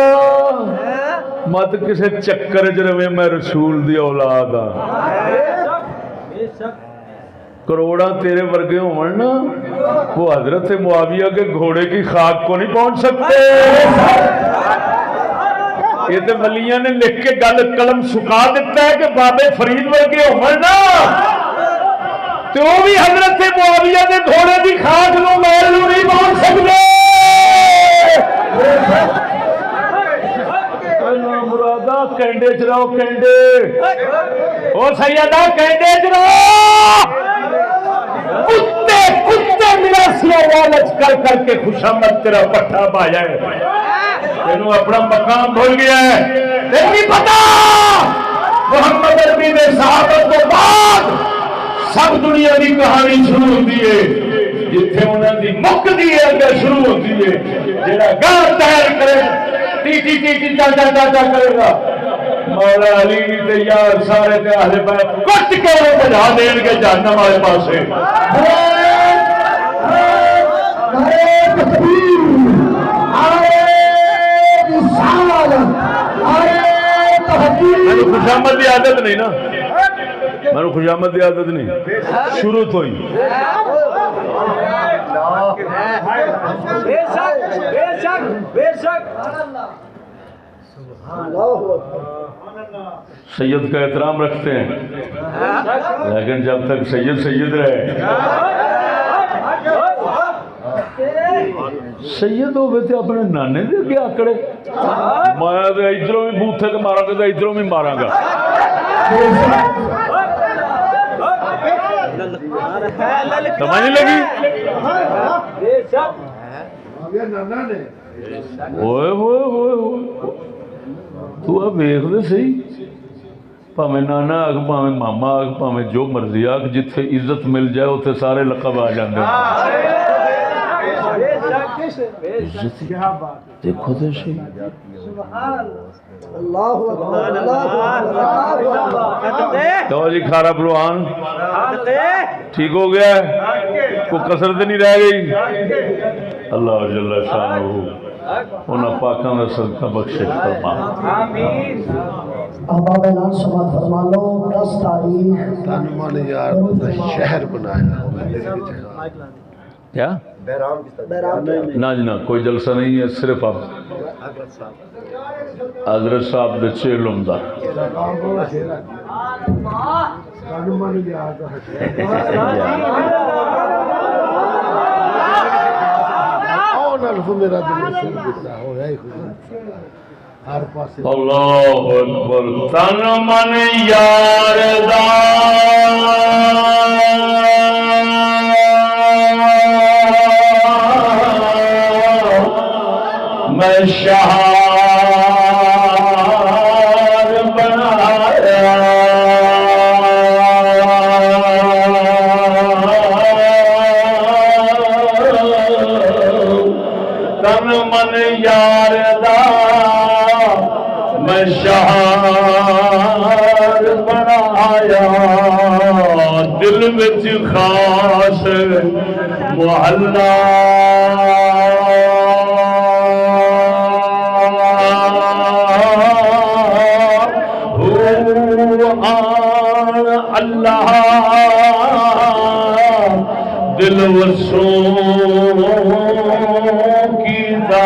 S1: مت کسی چکر چ رہے میں رسول دی اولاد ہاں کروڑا تیرے ورگے ہون نا وہ حضرت معاویہ کے گھوڑے کی خاک کو نہیں پہنچ سکتے یہ تو ولیاں نے لکھ کے گل قلم سکا دیتا ہے کہ بابے فرید ورگے ہون نا تو وہ بھی حضرت معاویہ کے گھوڑے کی خاک نو میل نو نہیں پہنچ سکتے مرادا کینڈے چ رہو کینڈے او سیدہ کینڈے چ رہو کتے کتے میرا سیاوالچ کر کر کے خوشامد تیرا پٹھا پا جائے تینوں اپنا مقام بھول گیا ہے نہیں پتا محمد عربی نے صحابت کے بعد سب دنیا کی کہانی شروع ہوتی ہے جتھے انہوں کی مکتی ہے اگر شروع ہوتی ہے جہاں گاہ تیار کرے ٹی ٹی ٹی ٹی چا چا چا چا کرے گا مولا علی تے یار سارے تے اہل بیت کٹ کے وہ بجا دین کے جہنم والے پاسے میں خوشامد کی عادت نہیں نا میں خوشامد کی عادت نہیں شروع تو ہی سید کا احترام رکھتے ہیں لیکن جب تک سید سید رہے سید ہوئے تھے اپنے نانے دے کے آکڑے میں ادھروں بھی بوتھے کے مارا گا ادھروں بھی مارا گا سمجھ لگی ہوئے ہوئے ہوئے ہوئے تو اب ویخ دے سی پاویں نانا آگ پاویں ماما آگ پاویں جو مرضی آگ جتھے عزت مل جائے اتھے سارے لقب آ جاندے
S3: دیکھو تو صحیح
S6: اللہ اکبر اللہ اکبر
S3: تو جی کھارا پروان ٹھیک ہو گیا ہے کوئی کسر تو نہیں رہ گئی اللہ جل شانہ انہاں پاکاں دا صدقہ بخشش فرما
S5: احباب اعلان سماعت فرما لو 10 تاریخ
S7: تن من یار دا شہر بنایا
S3: کیا
S6: بہرام
S3: نہ جنا کوئی جلسہ نہیں ہے صرف آپ حضرت صاحب دے چیلم دا
S7: تن من یار دا الف میرا دل سے گزرا ہو ہے ہر پاسے
S3: اللہ اکبر تن من یار دا میں شہار بنایا تن من یار دا میں شہار بنایا دل وچ خاص محلہ اللہ دل وسوں کیتا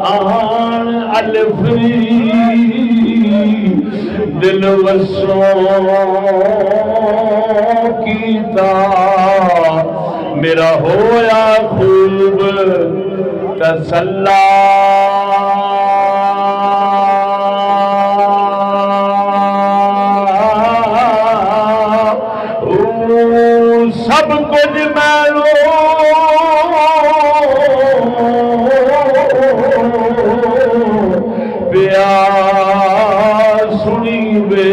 S3: آن الفی دل وسوں کیتا میرا ہویا خوب تسلا سب کچھ میرو پیار سنی وے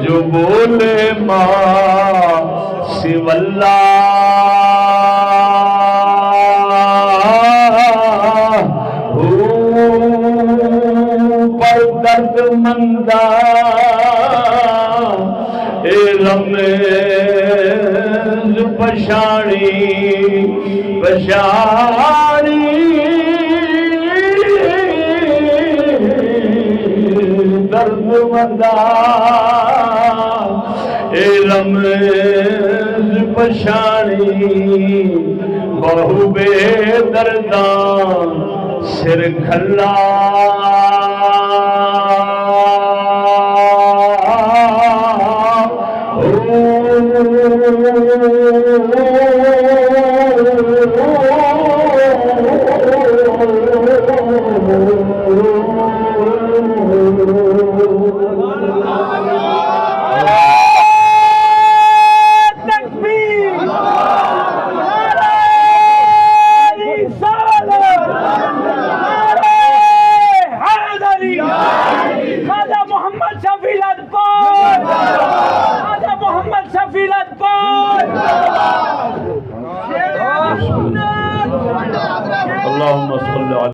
S3: جو بولے ماں سواللہ پر درد مندہ اے رمیز پشانی درد مندہ اے رمیز پشانی بہو بے دردان سر کھلا